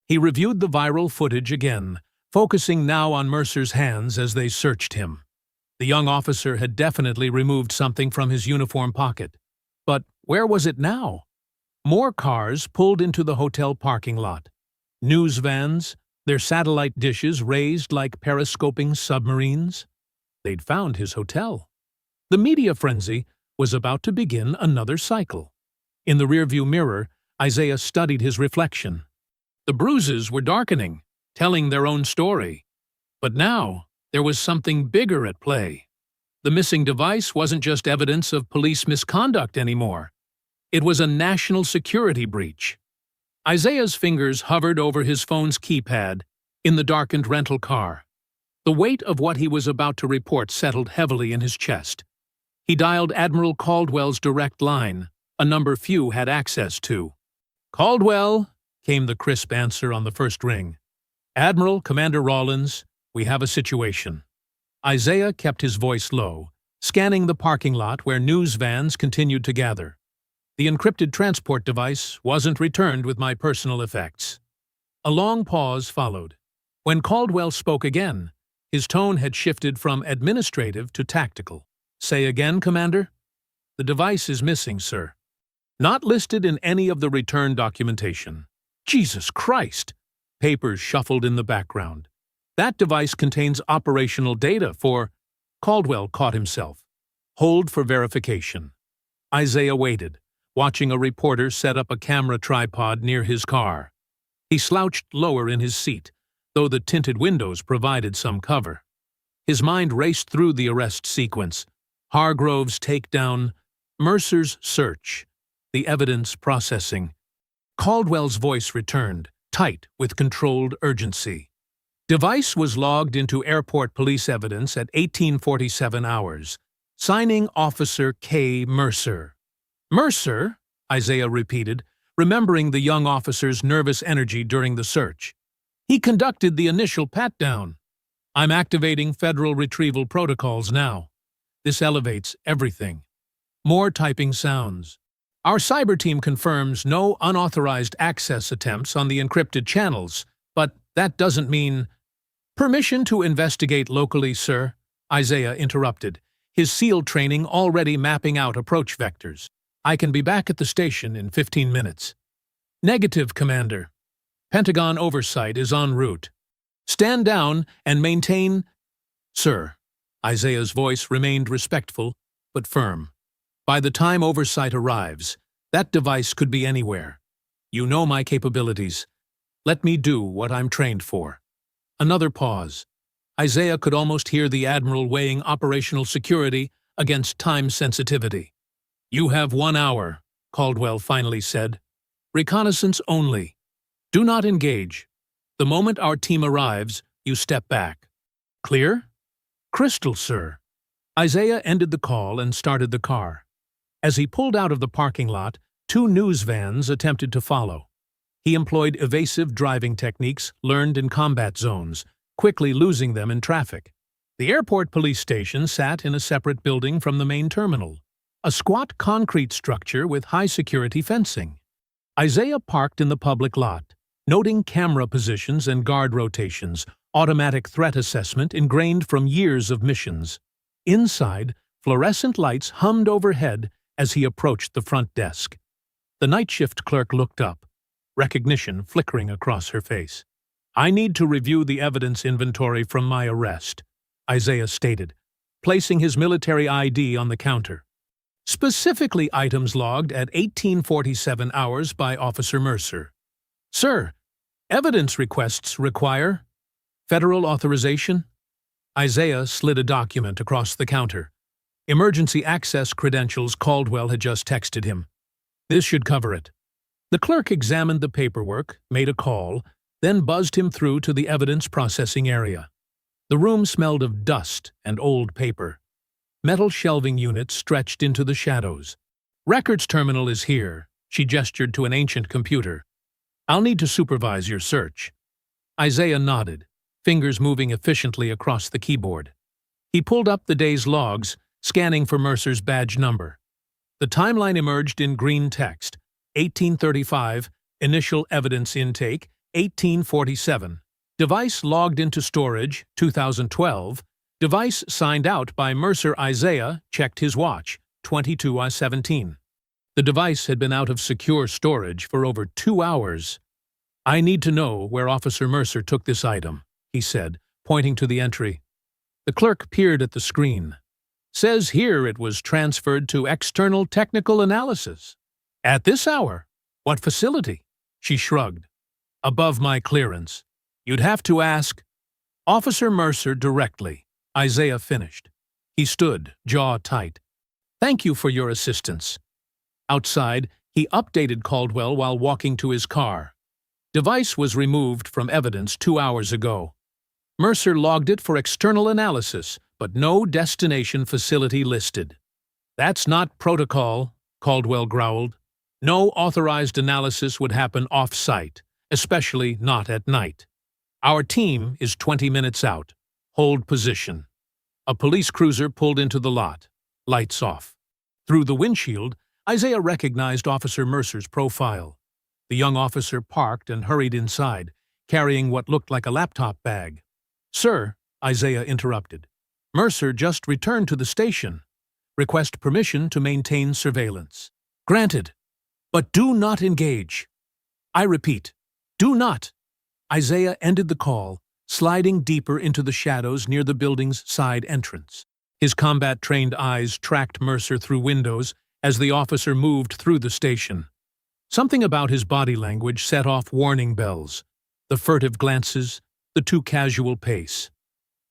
Speaker 1: He reviewed the viral footage again, focusing now on Mercer's hands as they searched him. The young officer had definitely removed something from his uniform pocket. But where was it now? More cars pulled into the hotel parking lot. News vans, their satellite dishes raised like periscoping submarines. They'd found his hotel. The media frenzy was about to begin another cycle. In the rearview mirror, Isaiah studied his reflection. The bruises were darkening, telling their own story. But now, there was something bigger at play. The missing device wasn't just evidence of police misconduct anymore. It was a national security breach. Isaiah's fingers hovered over his phone's keypad in the darkened rental car. The weight of what he was about to report settled heavily in his chest. He dialed Admiral Caldwell's direct line, a number few had access to. "Caldwell," came the crisp answer on the first ring. "Admiral, Commander Rawlins, we have a situation." Isaiah kept his voice low, scanning the parking lot where news vans continued to gather. The encrypted transport device wasn't returned with my personal effects. A long pause followed. When Caldwell spoke again, his tone had shifted from administrative to tactical. "Say again, Commander?" "The device is missing, sir. Not listed in any of the return documentation." "Jesus Christ!" Papers shuffled in the background. "That device contains operational data for—" Caldwell caught himself. "Hold for verification." Isaiah waited, watching a reporter set up a camera tripod near his car. He slouched lower in his seat, though the tinted windows provided some cover. His mind raced through the arrest sequence. Hargrove's takedown, Mercer's search, the evidence processing. Caldwell's voice returned, tight with controlled urgency. Device was logged into airport police evidence at 1847 hours. Signing Officer K. Mercer. "Mercer?" Isaiah repeated, remembering the young officer's nervous energy during the search. "He conducted the initial pat-down. I'm activating federal retrieval protocols now. This elevates everything." More typing sounds. "Our cyber team confirms no unauthorized access attempts on the encrypted channels, but that doesn't mean—" "Permission to investigate locally, sir," Isaiah interrupted, his SEAL training already mapping out approach vectors. "I can be back at the station in 15 minutes. "Negative, Commander. Pentagon oversight is en route. Stand down and maintain—" "Sir." Isaiah's voice remained respectful, but firm. "By the time oversight arrives, that device could be anywhere. You know my capabilities. Let me do what I'm trained for." Another pause. Isaiah could almost hear the Admiral weighing operational security against time sensitivity. "You have 1 hour," Caldwell finally said. "Reconnaissance only. Do not engage. The moment our team arrives, you step back. Clear?" "Crystal, sir." Isaiah ended the call and started the car. As he pulled out of the parking lot, 2 news vans attempted to follow. He employed evasive driving techniques learned in combat zones, quickly losing them in traffic. The airport police station sat in a separate building from the main terminal, a squat concrete structure with high-security fencing. Isaiah parked in the public lot, noting camera positions and guard rotations, automatic threat assessment ingrained from years of missions. Inside, fluorescent lights hummed overhead as he approached the front desk. The night shift clerk looked up, recognition flickering across her face. "I need to review the evidence inventory from my arrest," Isaiah stated, placing his military ID on the counter. Specifically items logged at 1847 hours by Officer Mercer. "Sir, evidence requests require federal authorization." Isaiah slid a document across the counter. Emergency access credentials Caldwell had just texted him. "This should cover it." The clerk examined the paperwork, made a call, then buzzed him through to the evidence processing area. The room smelled of dust and old paper. Metal shelving units stretched into the shadows. "Records terminal is here," she gestured to an ancient computer. "I'll need to supervise your search." Isaiah nodded, fingers moving efficiently across the keyboard. He pulled up the day's logs, scanning for Mercer's badge number. The timeline emerged in green text: 1835, initial evidence intake, 1847. Device logged into storage, 2012. Device signed out by Mercer. Isaiah checked his watch, 22:17. The device had been out of secure storage for over 2 hours. "I need to know where Officer Mercer took this item," he said, pointing to the entry. The clerk peered at the screen. "Says here it was transferred to external technical analysis." "At this hour? What facility?" She shrugged. "Above my clearance. You'd have to ask Officer Mercer directly," Isaiah finished. He stood, jaw tight. "Thank you for your assistance." Outside, he updated Caldwell while walking to his car. Device was removed from evidence 2 hours ago. Mercer logged it for external analysis, but no destination facility listed. "That's not protocol," Caldwell growled. "No authorized analysis would happen off-site, especially not at night. Our team is 20 minutes out. Hold position." A police cruiser pulled into the lot. Lights off. Through the windshield, Isaiah recognized Officer Mercer's profile. The young officer parked and hurried inside, carrying what looked like a laptop bag. "Sir," Isaiah interrupted, "Mercer just returned to the station. Request permission to maintain surveillance." "Granted. But do not engage. I repeat, do not." Isaiah ended the call, sliding deeper into the shadows near the building's side entrance. His combat-trained eyes tracked Mercer through windows as the officer moved through the station. Something about his body language set off warning bells: the furtive glances, the too casual pace.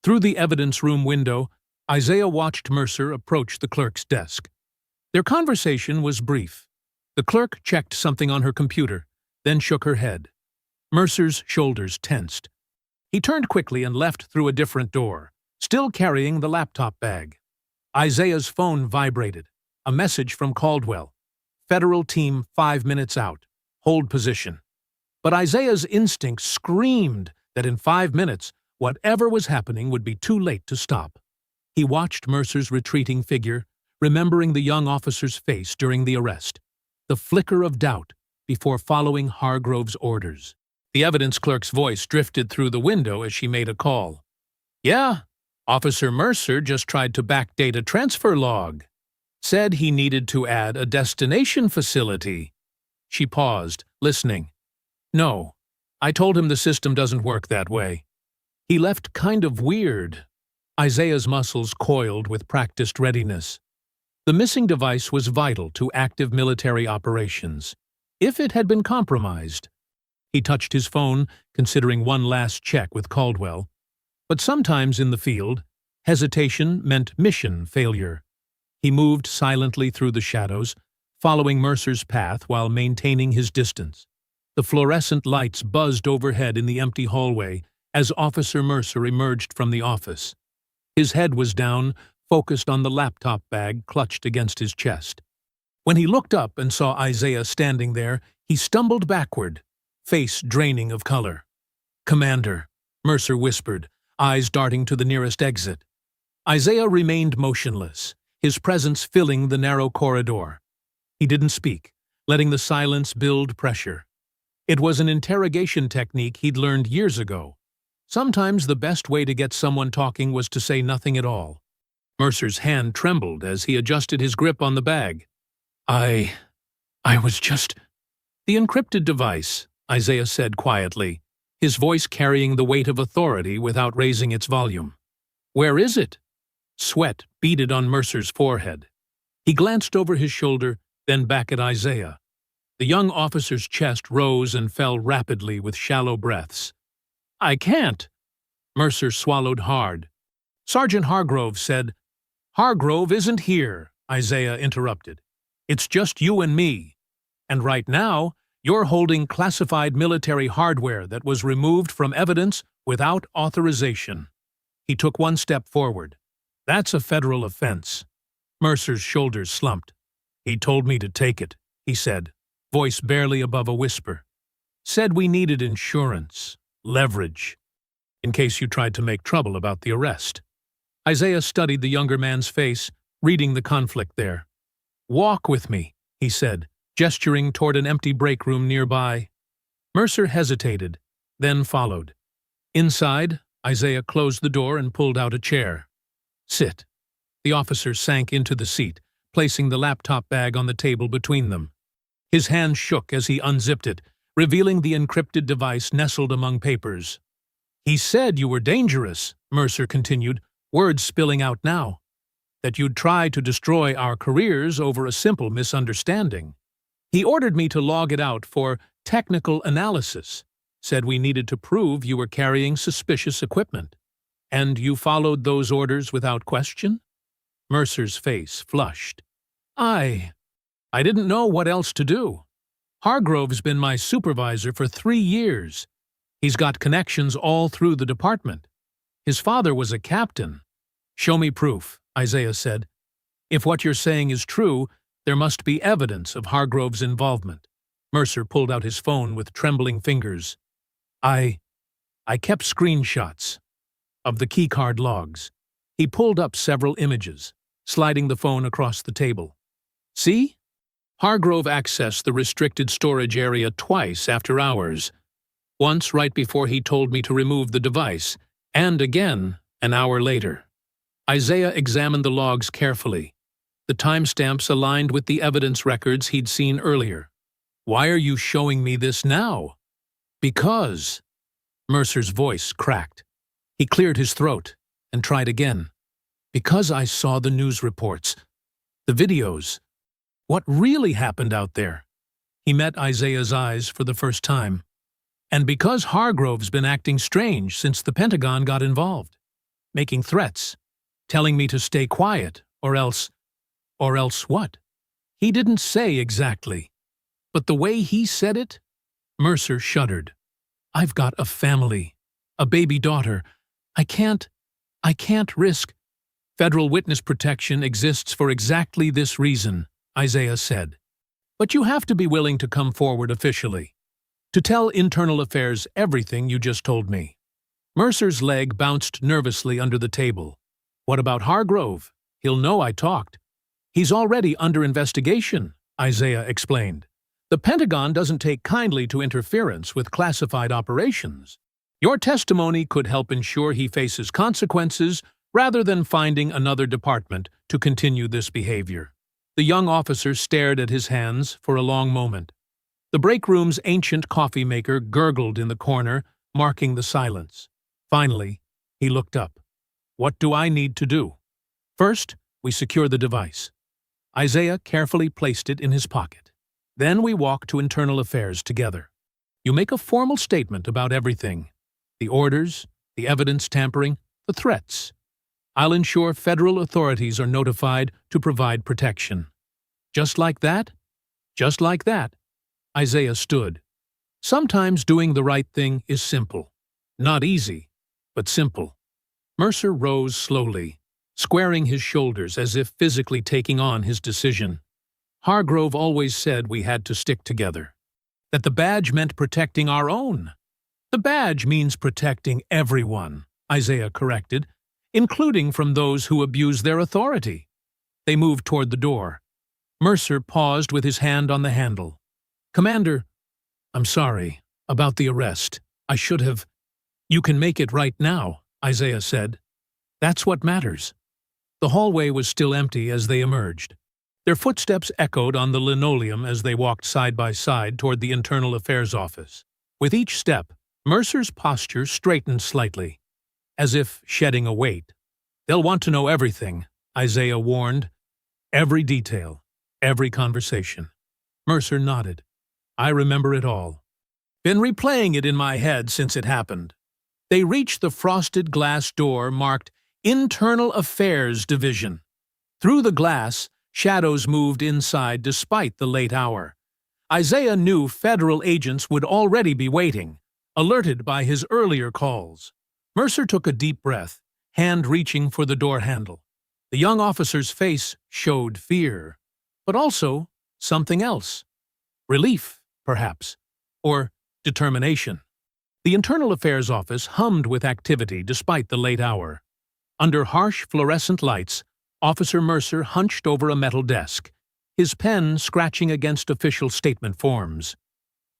Speaker 1: Through the evidence room window, Isaiah watched Mercer approach the clerk's desk. Their conversation was brief. The clerk checked something on her computer, then shook her head. Mercer's shoulders tensed. He turned quickly and left through a different door, still carrying the laptop bag. Isaiah's phone vibrated. A message from Caldwell. "Federal team 5 minutes out. Hold position." But Isaiah's instinct screamed that in 5 minutes, whatever was happening would be too late to stop. He watched Mercer's retreating figure, remembering the young officer's face during the arrest. The flicker of doubt before following Hargrove's orders. The evidence clerk's voice drifted through the window as she made a call. "Yeah, Officer Mercer just tried to backdate a transfer log. Said he needed to add a destination facility." She paused, listening. "No, I told him the system doesn't work that way. He left kind of weird." Isaiah's muscles coiled with practiced readiness. The missing device was vital to active military operations. If it had been compromised. He touched his phone, considering one last check with Caldwell. But sometimes in the field, hesitation meant mission failure. He moved silently through the shadows, following Mercer's path while maintaining his distance. The fluorescent lights buzzed overhead in the empty hallway as Officer Mercer emerged from the office. His head was down, focused on the laptop bag clutched against his chest. When he looked up and saw Isaiah standing there, he stumbled backward, face draining of color. "Commander," Mercer whispered, eyes darting to the nearest exit. Isaiah remained motionless, his presence filling the narrow corridor. He didn't speak, letting the silence build pressure. It was an interrogation technique he'd learned years ago. Sometimes the best way to get someone talking was to say nothing at all. Mercer's hand trembled as he adjusted his grip on the bag. I was just—" "The encrypted device," Isaiah said quietly, his voice carrying the weight of authority without raising its volume. "Where is it?" Sweat beaded on Mercer's forehead. He glanced over his shoulder, then back at Isaiah. The young officer's chest rose and fell rapidly with shallow breaths. "I can't." Mercer swallowed hard. "Sergeant Hargrove said—" "Hargrove isn't here," Isaiah interrupted. "It's just you and me. And right now, You're holding classified military hardware that was removed from evidence without authorization. He took one step forward. That's a federal offense. Mercer's shoulders slumped. He told me to take it, he said, voice barely above a whisper. Said we needed insurance, leverage, in case you tried to make trouble about the arrest. Isaiah studied the younger man's face, reading the conflict there. Walk with me, he said, gesturing toward an empty break room nearby. Mercer hesitated, then followed. Inside, Isaiah closed the door and pulled out a chair. Sit. The officer sank into the seat, placing the laptop bag on the table between them. His hand shook as he unzipped it, revealing the encrypted device nestled among papers. He said you were dangerous, Mercer continued, words spilling out now. That you'd try to destroy our careers over a simple misunderstanding. He ordered me to log it out for technical analysis, said we needed to prove you were carrying suspicious equipment. And you followed those orders without question? Mercer's face flushed. I didn't know what else to do. Hargrove's been my supervisor for 3 years. He's got connections all through the department. His father was a captain. Show me proof, Isaiah said. If what you're saying is true, there must be evidence of Hargrove's involvement. Mercer pulled out his phone with trembling fingers. I kept screenshots of the keycard logs. He pulled up several images, sliding the phone across the table. See? Hargrove accessed the restricted storage area twice after hours. Once right before he told me to remove the device, and again an hour later. Isaiah examined the logs carefully. The timestamps aligned with the evidence records he'd seen earlier. Why are you showing me this now? Because. Mercer's voice cracked. He cleared his throat and tried again. Because I saw the news reports, the videos, what really happened out there. He met Isaiah's eyes for the first time. And because Hargrove's been acting strange since the Pentagon got involved, making threats, telling me to stay quiet, or else what? He didn't say exactly, but the way he said it, Mercer shuddered. I've got a family, a baby daughter. I can't risk. Federal witness protection exists for exactly this reason, Isaiah said. But you have to be willing to come forward officially, to tell Internal Affairs everything you just told me. Mercer's leg bounced nervously under the table. What about Hargrove? He'll know I talked. He's already under investigation, Isaiah explained. The Pentagon doesn't take kindly to interference with classified operations. Your testimony could help ensure he faces consequences rather than finding another department to continue this behavior. The young officer stared at his hands for a long moment. The break room's ancient coffee maker gurgled in the corner, marking the silence. Finally, he looked up. What do I need to do? First, we secure the device. Isaiah carefully placed it in his pocket. Then we walk to Internal Affairs together. You make a formal statement about everything. The orders, the evidence tampering, the threats. I'll ensure federal authorities are notified to provide protection. Just like that? Just like that. Isaiah stood. Sometimes doing the right thing is simple. Not easy, but simple. Mercer rose slowly, squaring his shoulders as if physically taking on his decision. Hargrove always said we had to stick together. That the badge meant protecting our own. The badge means protecting everyone, Isaiah corrected, including from those who abuse their authority. They moved toward the door. Mercer paused with his hand on the handle. Commander, I'm sorry about the arrest. I should have. You can make it right now, Isaiah said. That's what matters. The hallway was still empty as they emerged. Their footsteps echoed on the linoleum as they walked side by side toward the Internal Affairs office. With each step, Mercer's posture straightened slightly, as if shedding a weight. They'll want to know everything, Isaiah warned. Every detail, every conversation. Mercer nodded. I remember it all. Been replaying it in my head since it happened. They reached the frosted glass door marked Internal Affairs Division. Through the glass, shadows moved inside despite the late hour. Isaiah knew federal agents would already be waiting, alerted by his earlier calls. Mercer took a deep breath, hand reaching for the door handle. The young officer's face showed fear, but also something else. Relief, perhaps, or determination. The Internal Affairs Office hummed with activity despite the late hour. Under harsh fluorescent lights, Officer Mercer hunched over a metal desk, his pen scratching against official statement forms.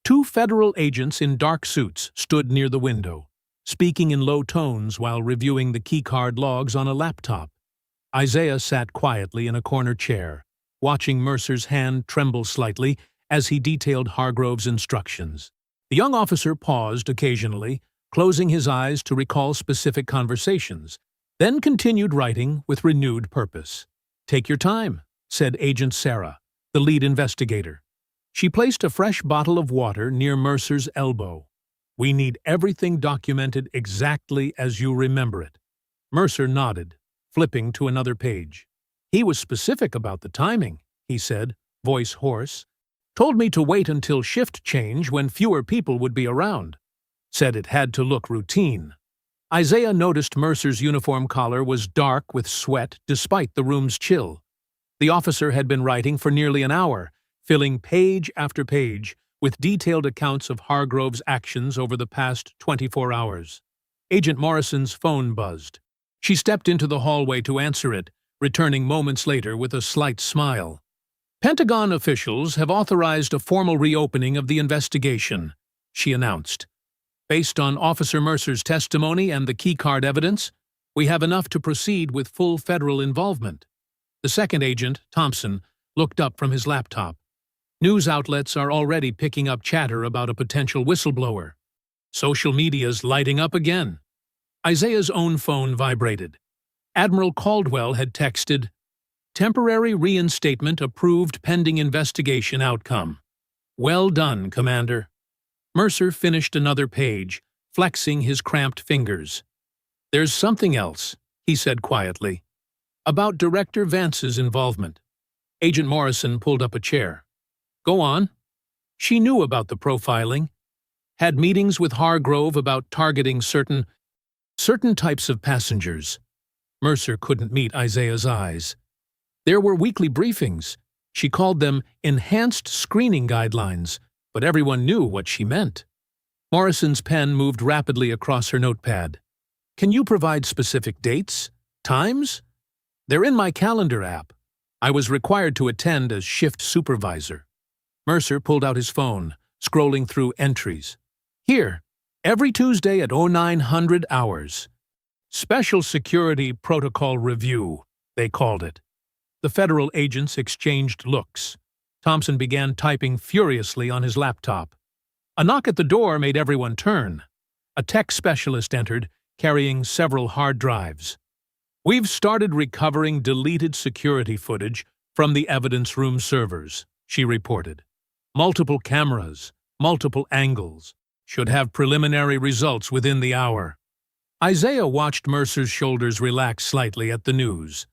Speaker 1: Two federal agents in dark suits stood near the window, speaking in low tones while reviewing the keycard logs on a laptop. Isaiah sat quietly in a corner chair, watching Mercer's hand tremble slightly as he detailed Hargrove's instructions. The young officer paused occasionally, closing his eyes to recall specific conversations, then continued writing with renewed purpose. "Take your time," said Agent Sarah, the lead investigator. She placed a fresh bottle of water near Mercer's elbow. "We need everything documented exactly as you remember it." Mercer nodded, flipping to another page. "He was specific about the timing," he said, voice hoarse. "Told me to wait until shift change when fewer people would be around. Said it had to look routine." Isaiah noticed Mercer's uniform collar was dark with sweat despite the room's chill. The officer had been writing for nearly an hour, filling page after page with detailed accounts of Hargrove's actions over the past 24 hours. Agent Morrison's phone buzzed. She stepped into the hallway to answer it, returning moments later with a slight smile. "Pentagon officials have authorized a formal reopening of the investigation," she announced. "Based on Officer Mercer's testimony and the keycard evidence, we have enough to proceed with full federal involvement." The second agent, Thompson, looked up from his laptop. "News outlets are already picking up chatter about a potential whistleblower. Social media's lighting up again." Isaiah's own phone vibrated. Admiral Caldwell had texted, "Temporary reinstatement approved pending investigation outcome. Well done, Commander." Mercer finished another page, flexing his cramped fingers. "There's something else," he said quietly, "about Director Vance's involvement." Agent Morrison pulled up a chair. "Go on." She knew about the profiling, had meetings with Hargrove about targeting certain types of passengers. Mercer couldn't meet Isaiah's eyes. There were weekly briefings. She called them enhanced screening guidelines, but everyone knew what she meant. Morrison's pen moved rapidly across her notepad. "Can you provide specific dates? Times?" "They're in my calendar app. I was required to attend as shift supervisor." Mercer pulled out his phone, scrolling through entries. "Here, every Tuesday at 0900 hours. Special Security Protocol Review," they called it. The federal agents exchanged looks. Thompson began typing furiously on his laptop. A knock at the door made everyone turn. A tech specialist entered, carrying several hard drives. "We've started recovering deleted security footage from the evidence room servers," she reported. "Multiple cameras, multiple angles. Should have preliminary results within the hour." Isaiah watched Mercer's shoulders relax slightly at the news.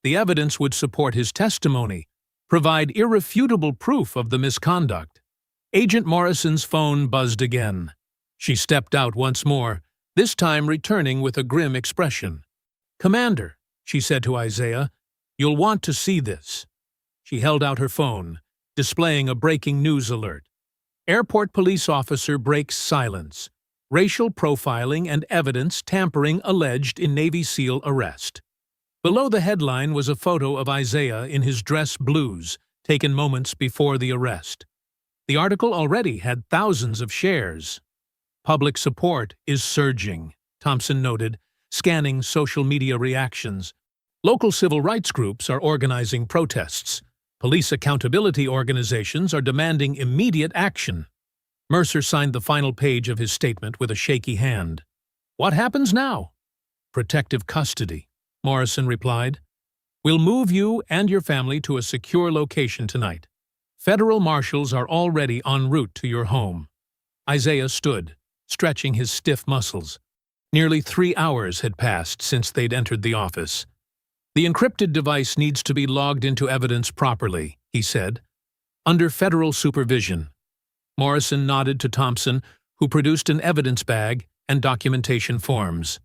Speaker 1: The evidence would support his testimony, provide irrefutable proof of the misconduct. Agent Morrison's phone buzzed again. She stepped out once more, this time returning with a grim expression. "Commander," she said to Isaiah, "you'll want to see this." She held out her phone, displaying a breaking news alert. "Airport police officer breaks silence. Racial profiling and evidence tampering alleged in Navy SEAL arrest." Below the headline was a photo of Isaiah in his dress blues, taken moments before the arrest. The article already had thousands of shares. "Public support is surging," Thompson noted, scanning social media reactions. "Local civil rights groups are organizing protests. Police accountability organizations are demanding immediate action." Mercer signed the final page of his statement with a shaky hand. "What happens now?" "Protective custody," Morrison replied. "We'll move you and your family to a secure location tonight. Federal marshals are already en route to your home." Isaiah stood, stretching his stiff muscles. Nearly 3 hours had passed since they'd entered the office. "The encrypted device needs to be logged into evidence properly," he said. under federal supervision. Morrison nodded to Thompson, who produced an evidence bag and documentation forms.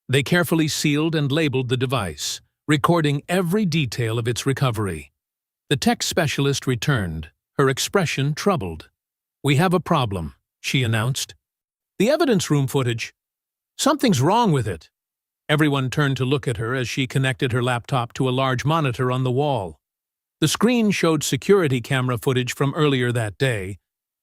Speaker 1: They carefully sealed and labeled the device, recording every detail of its recovery. The tech specialist returned, her expression troubled. "We have a problem," she announced. "The evidence room footage. Something's wrong with it." Everyone turned to look at her as she connected her laptop to a large monitor on the wall. The screen showed security camera footage from earlier that day,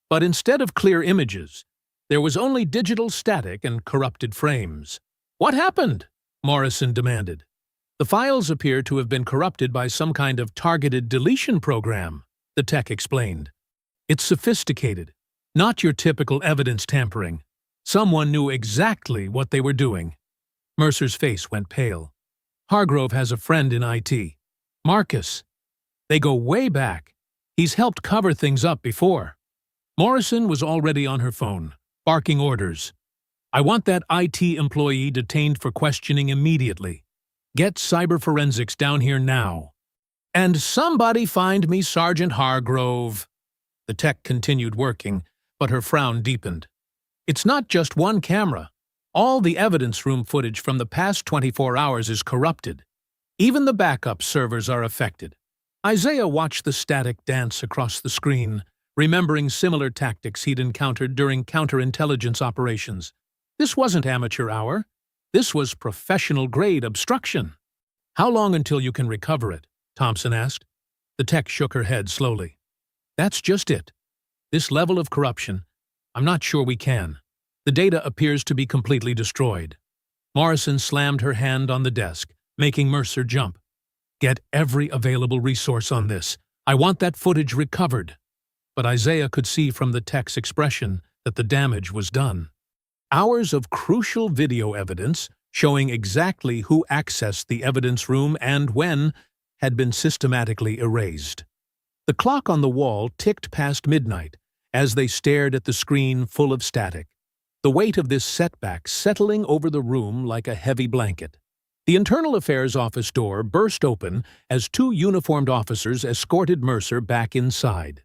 Speaker 1: but instead of clear images, there was only digital static and corrupted frames. "What happened?" Morrison demanded. "The files appear to have been corrupted by some kind of targeted deletion program," the tech explained. "It's sophisticated, not your typical evidence tampering. Someone knew exactly what they were doing." Mercer's face went pale. "Hargrove has a friend in IT. Marcus. They go way back. He's helped cover things up before." Morrison was already on her phone, barking orders. "I want that IT employee detained for questioning immediately. Get cyber forensics down here now. And somebody find me Sergeant Hargrove." The tech continued working, but her frown deepened. "It's not just one camera. All the evidence room footage from the past 24 hours is corrupted. Even the backup servers are affected." Isaiah watched the static dance across the screen, remembering similar tactics he'd encountered during counterintelligence operations. This wasn't amateur hour. This was professional-grade obstruction. "How long until you can recover it?" Thompson asked. The tech shook her head slowly. "That's just it. This level of corruption, I'm not sure we can. The data appears to be completely destroyed." Morrison slammed her hand on the desk, making Mercer jump. "Get every available resource on this. I want that footage recovered." But Isaiah could see from the tech's expression that the damage was done. Hours of crucial video evidence, showing exactly who accessed the evidence room and when, had been systematically erased. The clock on the wall ticked past midnight as they stared at the screen full of static, the weight of this setback settling over the room like a heavy blanket. The Internal Affairs office door burst open as two uniformed officers escorted Mercer back inside.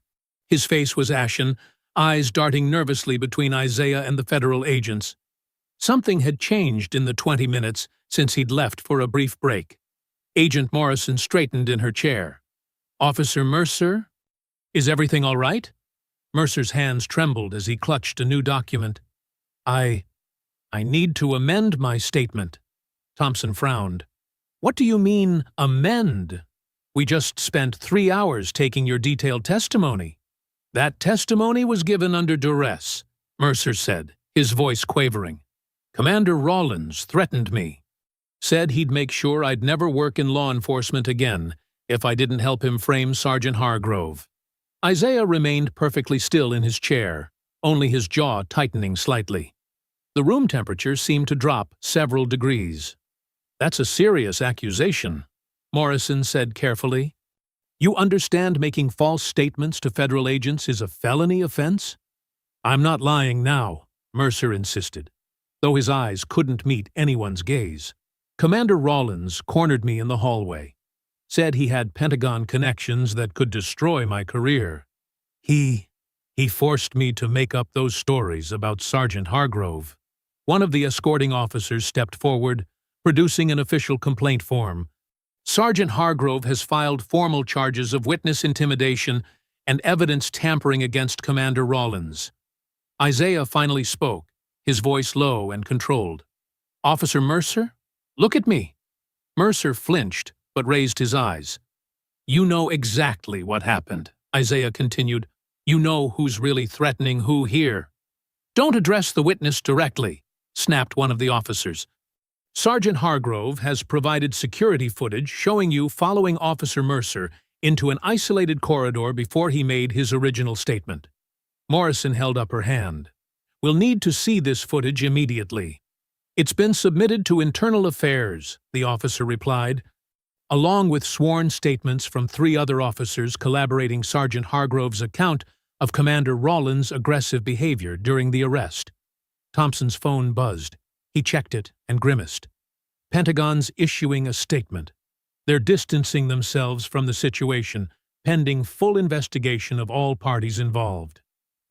Speaker 1: His face was ashen, eyes darting nervously between Isaiah and the federal agents. Something had changed in the 20 minutes since he'd left for a brief break. Agent Morrison straightened in her chair. "Officer Mercer? Is everything all right?" Mercer's hands trembled as he clutched a new document. I need to amend my statement." Thompson frowned. "What do you mean, amend? We just spent 3 hours taking your detailed testimony." "That testimony was given under duress," Mercer said, his voice quavering. "Commander Rawlins threatened me. Said he'd make sure I'd never work in law enforcement again if I didn't help him frame Sergeant Hargrove." Isaiah remained perfectly still in his chair, only his jaw tightening slightly. The room temperature seemed to drop several degrees. "That's a serious accusation," Morrison said carefully. "You understand making false statements to federal agents is a felony offense?" "I'm not lying now," Mercer insisted, though his eyes couldn't meet anyone's gaze. "Commander Rawlins cornered me in the hallway. Said he had Pentagon connections that could destroy my career. He forced me to make up those stories about Sergeant Hargrove." One of the escorting officers stepped forward, producing an official complaint form. "Sergeant Hargrove has filed formal charges of witness intimidation and evidence tampering against Commander Rawlins." Isaiah finally spoke, his voice low and controlled. "Officer Mercer, look at me." Mercer flinched, but raised his eyes. "You know exactly what happened," Isaiah continued. "You know who's really threatening who here." "Don't address the witness directly," snapped one of the officers. "Sergeant Hargrove has provided security footage showing you following Officer Mercer into an isolated corridor before he made his original statement." Morrison held up her hand. "We'll need to see this footage immediately." "It's been submitted to Internal Affairs," the officer replied, along with sworn statements from 3 other officers collaborating Sergeant Hargrove's account of Commander Rawlins' aggressive behavior during the arrest. Thompson's phone buzzed. He checked it and grimaced. Pentagon's issuing a statement. They're distancing themselves from the situation, pending full investigation of all parties involved.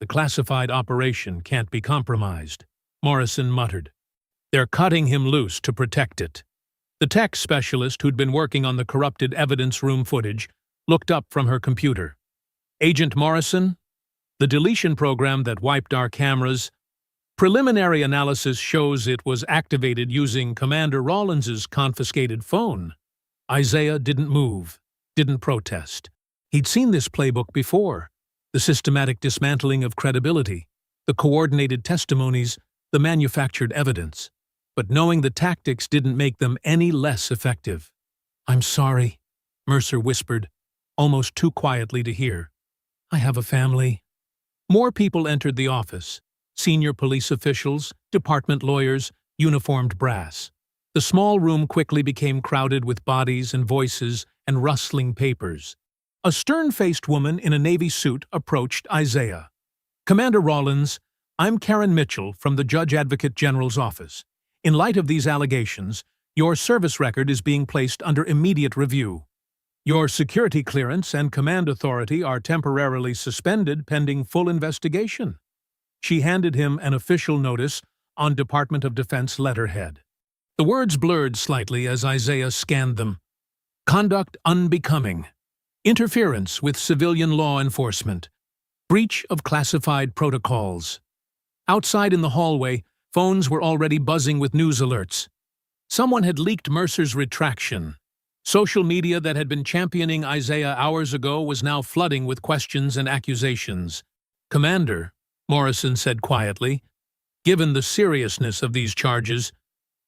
Speaker 1: The classified operation can't be compromised, Morrison muttered. They're cutting him loose to protect it. The tech specialist who'd been working on the corrupted evidence room footage looked up from her computer. Agent Morrison? The deletion program that wiped our cameras. Preliminary analysis shows it was activated using Commander Rawlins's confiscated phone. Isaiah didn't move, didn't protest. He'd seen this playbook before. The systematic dismantling of credibility, the coordinated testimonies, the manufactured evidence. But knowing the tactics didn't make them any less effective. "I'm sorry," Mercer whispered, almost too quietly to hear. "I have a family." More people entered the office. Senior police officials, department lawyers, uniformed brass. The small room quickly became crowded with bodies and voices and rustling papers. A stern-faced woman in a navy suit approached Isaiah. "Commander Rawlins, I'm Karen Mitchell from the Judge Advocate General's office. In light of these allegations, your service record is being placed under immediate review. Your security clearance and command authority are temporarily suspended pending full investigation." She handed him an official notice on Department of Defense letterhead. The words blurred slightly as Isaiah scanned them. Conduct unbecoming. Interference with civilian law enforcement. Breach of classified protocols. Outside in the hallway, phones were already buzzing with news alerts. Someone had leaked Mercer's retraction. Social media that had been championing Isaiah hours ago was now flooding with questions and accusations. "Commander," Morrison said quietly, "given the seriousness of these charges,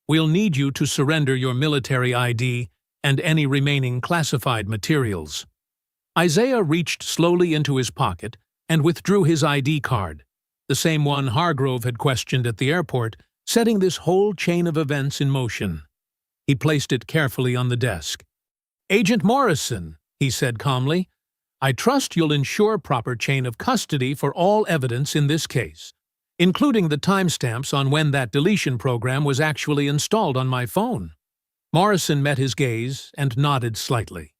Speaker 1: we'll need you to surrender your military ID and any remaining classified materials." Isaiah reached slowly into his pocket and withdrew his ID card, the same one Hargrove had questioned at the airport, setting this whole chain of events in motion. He placed it carefully on the desk. "Agent Morrison," he said calmly, "I trust you'll ensure proper chain of custody for all evidence in this case, including the timestamps on when that deletion program was actually installed on my phone." Morrison met his gaze and nodded slightly.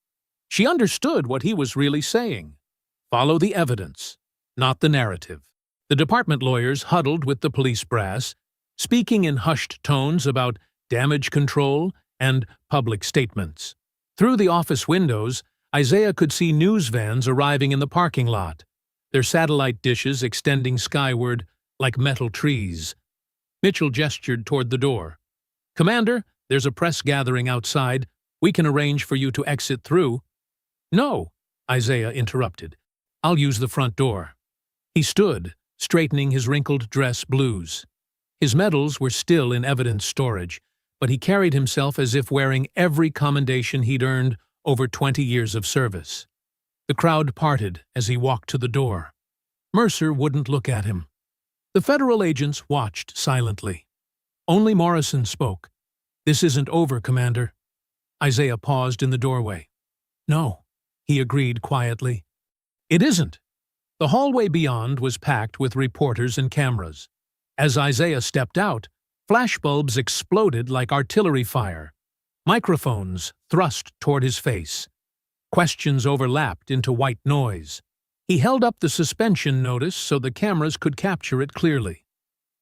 Speaker 1: She understood what he was really saying. Follow the evidence, not the narrative. The department lawyers huddled with the police brass, speaking in hushed tones about damage control and public statements. Through the office windows, Isaiah could see news vans arriving in the parking lot, their satellite dishes extending skyward like metal trees. Mitchell gestured toward the door. "Commander, there's a press gathering outside. We can arrange for you to exit through." "No," Isaiah interrupted. "I'll use the front door." He stood, straightening his wrinkled dress blues. His medals were still in evidence storage, but he carried himself as if wearing every commendation he'd earned over 20 years of service. The crowd parted as he walked to the door. Mercer wouldn't look at him. The federal agents watched silently. Only Morrison spoke. "This isn't over, Commander." Isaiah paused in the doorway. "No," he agreed quietly. "It isn't." The hallway beyond was packed with reporters and cameras. As Isaiah stepped out, flashbulbs exploded like artillery fire. Microphones thrust toward his face. Questions overlapped into white noise. He held up the suspension notice so the cameras could capture it clearly.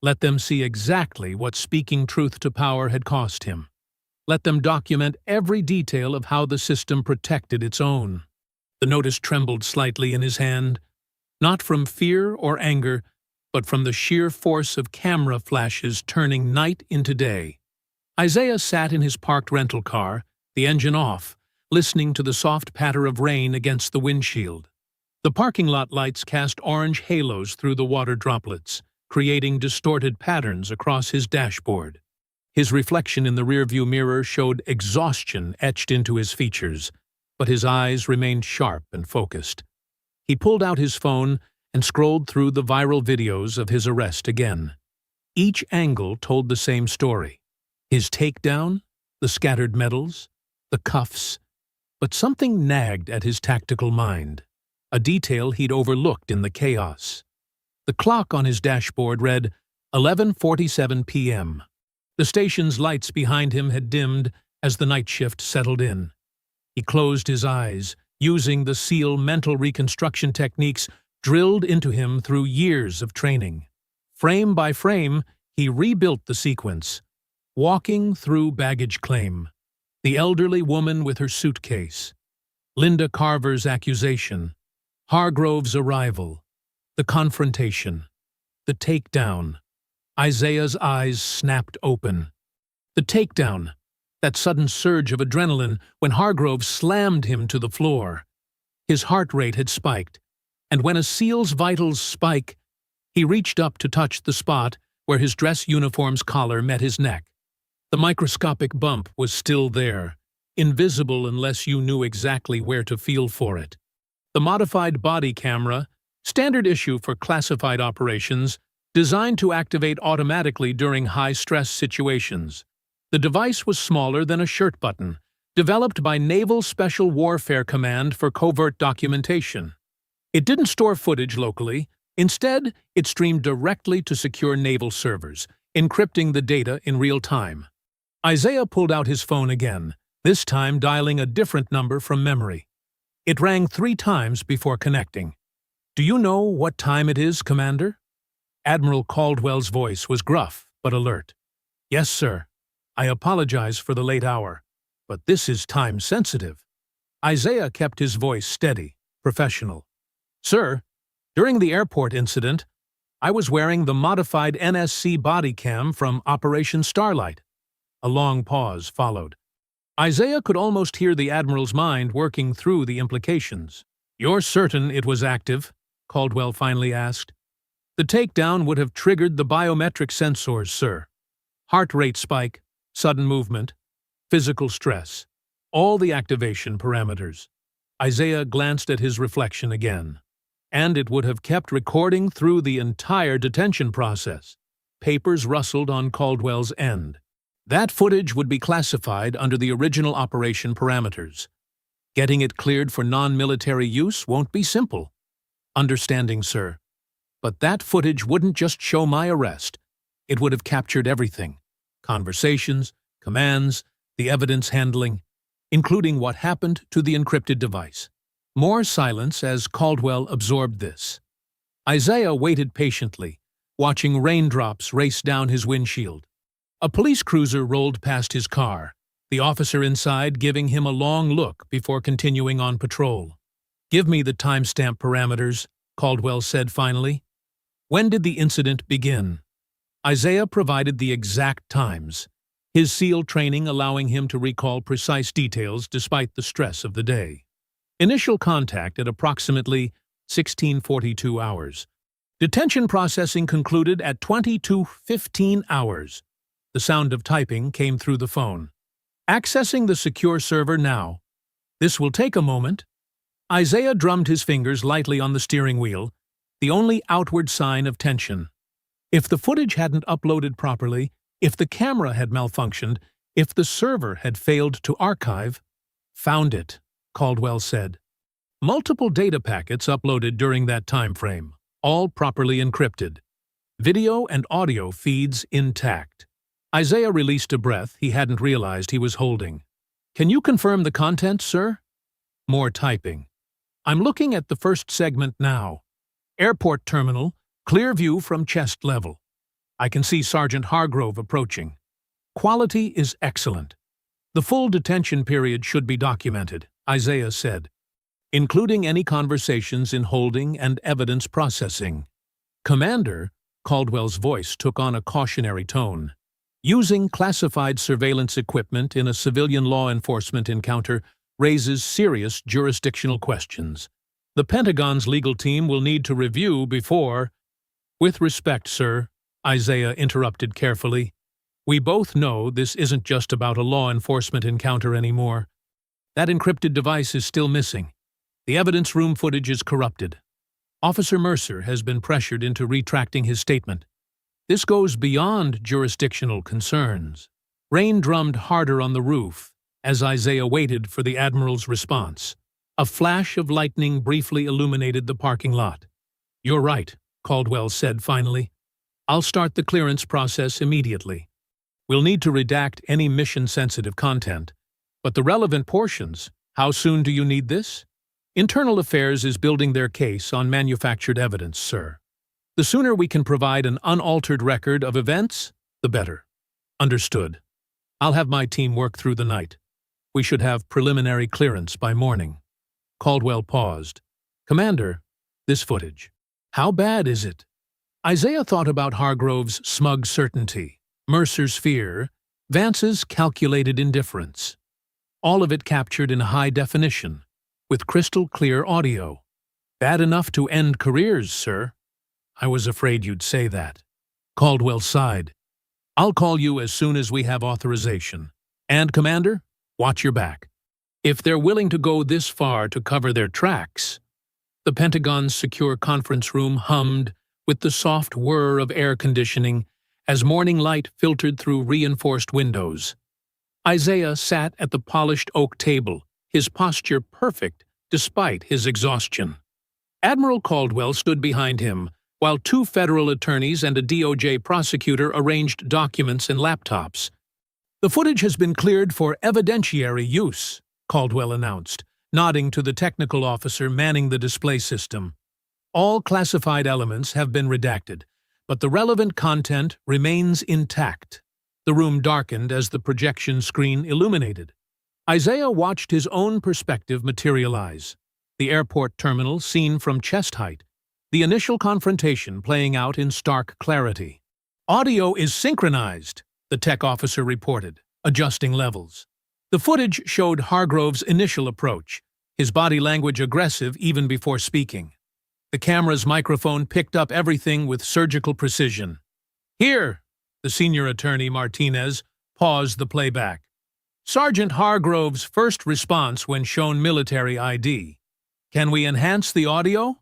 Speaker 1: Let them see exactly what speaking truth to power had cost him. Let them document every detail of how the system protected its own. The notice trembled slightly in his hand, not from fear or anger, but from the sheer force of camera flashes turning night into day. Isaiah sat in his parked rental car, the engine off, listening to the soft patter of rain against the windshield. The parking lot lights cast orange halos through the water droplets, creating distorted patterns across his dashboard. His reflection in the rearview mirror showed exhaustion etched into his features, but his eyes remained sharp and focused. He pulled out his phone and scrolled through the viral videos of his arrest again. Each angle told the same story. His takedown, the scattered medals, the cuffs, but something nagged at his tactical mind, a detail he'd overlooked in the chaos. The clock on his dashboard read 11:47 p.m. The station's lights behind him had dimmed as the night shift settled in. He closed his eyes, using the SEAL mental reconstruction techniques drilled into him through years of training. Frame by frame, he rebuilt the sequence. Walking through baggage claim. The elderly woman with her suitcase. Linda Carver's accusation. Hargrove's arrival. The confrontation. The takedown. Isaiah's eyes snapped open. The takedown. That sudden surge of adrenaline when Hargrove slammed him to the floor. His heart rate had spiked, and when a SEAL's vitals spike, he reached up to touch the spot where his dress uniform's collar met his neck. The microscopic bump was still there, invisible unless you knew exactly where to feel for it. The modified body camera, standard issue for classified operations, designed to activate automatically during high-stress situations. The device was smaller than a shirt button, developed by Naval Special Warfare Command for covert documentation. It didn't store footage locally. Instead, it streamed directly to secure naval servers, encrypting the data in real time. Isaiah pulled out his phone again, this time dialing a different number from memory. It rang 3 times before connecting. "Do you know what time it is, Commander?" Admiral Caldwell's voice was gruff but alert. "Yes, sir. I apologize for the late hour, but this is time-sensitive." Isaiah kept his voice steady, professional. "Sir, during the airport incident, I was wearing the modified NSC body cam from Operation Starlight." A long pause followed. Isaiah could almost hear the Admiral's mind working through the implications. "You're certain it was active?" Caldwell finally asked. "The takedown would have triggered the biometric sensors, sir. Heart rate spike, sudden movement, physical stress, all the activation parameters." Isaiah glanced at his reflection again. "And it would have kept recording through the entire detention process." Papers rustled on Caldwell's end. "That footage would be classified under the original operation parameters. Getting it cleared for non-military use won't be simple." "Understanding, sir. But that footage wouldn't just show my arrest. It would have captured everything. Conversations, commands, the evidence handling, including what happened to the encrypted device." More silence as Caldwell absorbed this. Isaiah waited patiently, watching raindrops race down his windshield. A police cruiser rolled past his car, the officer inside giving him a long look before continuing on patrol. "Give me the timestamp parameters," Caldwell said finally. "When did the incident begin?" Isaiah provided the exact times, his SEAL training allowing him to recall precise details despite the stress of the day. Initial contact at approximately 16:42 hours. Detention processing concluded at 22:15 hours. The sound of typing came through the phone. "Accessing the secure server now. This will take a moment." Isaiah drummed his fingers lightly on the steering wheel, the only outward sign of tension. If the footage hadn't uploaded properly, if the camera had malfunctioned, if the server had failed to archive— "Found it," Caldwell said. "Multiple data packets uploaded during that time frame, all properly encrypted. Video and audio feeds intact." Isaiah released a breath he hadn't realized he was holding. "Can you confirm the content, sir?" More typing. "I'm looking at the first segment now. Airport terminal, clear view from chest level. I can see Sergeant Hargrove approaching. Quality is excellent. The full detention period should be documented," Isaiah said, "including any conversations in holding and evidence processing." "Commander," Caldwell's voice took on a cautionary tone. "Using classified surveillance equipment in a civilian law enforcement encounter raises serious jurisdictional questions. The Pentagon's legal team will need to review before—" "With respect, sir," Isaiah interrupted carefully, "we both know this isn't just about a law enforcement encounter anymore. That encrypted device is still missing. The evidence room footage is corrupted. Officer Mercer has been pressured into retracting his statement. This goes beyond jurisdictional concerns." Rain drummed harder on the roof as Isaiah waited for the Admiral's response. A flash of lightning briefly illuminated the parking lot. "You're right," Caldwell said finally. "I'll start the clearance process immediately. We'll need to redact any mission-sensitive content, but the relevant portions— How soon do you need this?" Internal Affairs is building their case on manufactured evidence, sir. The sooner we can provide an unaltered record of events, the better. Understood. I'll have my team work through the night. We should have preliminary clearance by morning. Caldwell paused. Commander, this footage. How bad is it? Isaiah thought about Hargrove's smug certainty, Mercer's fear, Vance's calculated indifference. All of it captured in high definition, with crystal-clear audio. Bad enough to end careers, sir. I was afraid you'd say that. Caldwell sighed. I'll call you as soon as we have authorization. And, Commander, watch your back. If they're willing to go this far to cover their tracks. The Pentagon's secure conference room hummed with the soft whir of air conditioning as morning light filtered through reinforced windows. Isaiah sat at the polished oak table, his posture perfect despite his exhaustion. Admiral Caldwell stood behind him, while 2 federal attorneys and a DOJ prosecutor arranged documents and laptops. The footage has been cleared for evidentiary use, Caldwell announced, nodding to the technical officer manning the display system. All classified elements have been redacted, but the relevant content remains intact. The room darkened as the projection screen illuminated. Isaiah watched his own perspective materialize. The airport terminal seen from chest height. The initial confrontation playing out in stark clarity. Audio is synchronized, the tech officer reported, adjusting levels. The footage showed Hargrove's initial approach, his body language aggressive even before speaking. The camera's microphone picked up everything with surgical precision. Here, the senior attorney, Martinez, paused the playback. Sergeant Hargrove's first response when shown military ID. Can we enhance the audio?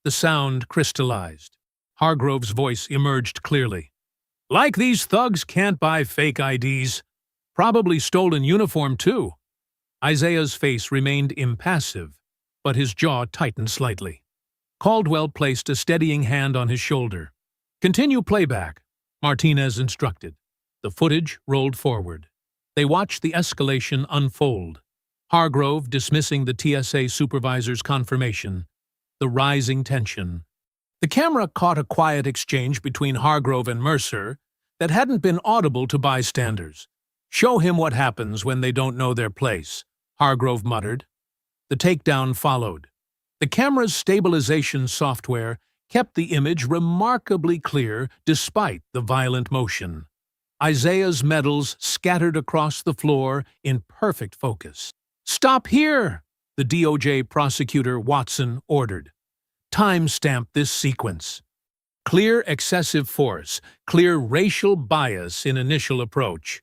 Speaker 1: The sound crystallized. Hargrove's voice emerged clearly. Like these thugs can't buy fake IDs. Probably stolen uniform, too. Isaiah's face remained impassive, but his jaw tightened slightly. Caldwell placed a steadying hand on his shoulder. Continue playback, Martinez instructed. The footage rolled forward. They watched the escalation unfold. Hargrove dismissing the TSA supervisor's confirmation. The rising tension. The camera caught a quiet exchange between Hargrove and Mercer that hadn't been audible to bystanders. Show him what happens when they don't know their place, Hargrove muttered. The takedown followed. The camera's stabilization software kept the image remarkably clear despite the violent motion. Isaiah's medals scattered across the floor in perfect focus. Stop here, the DOJ prosecutor Watson ordered. Timestamp this sequence. Clear excessive force, clear racial bias in initial approach.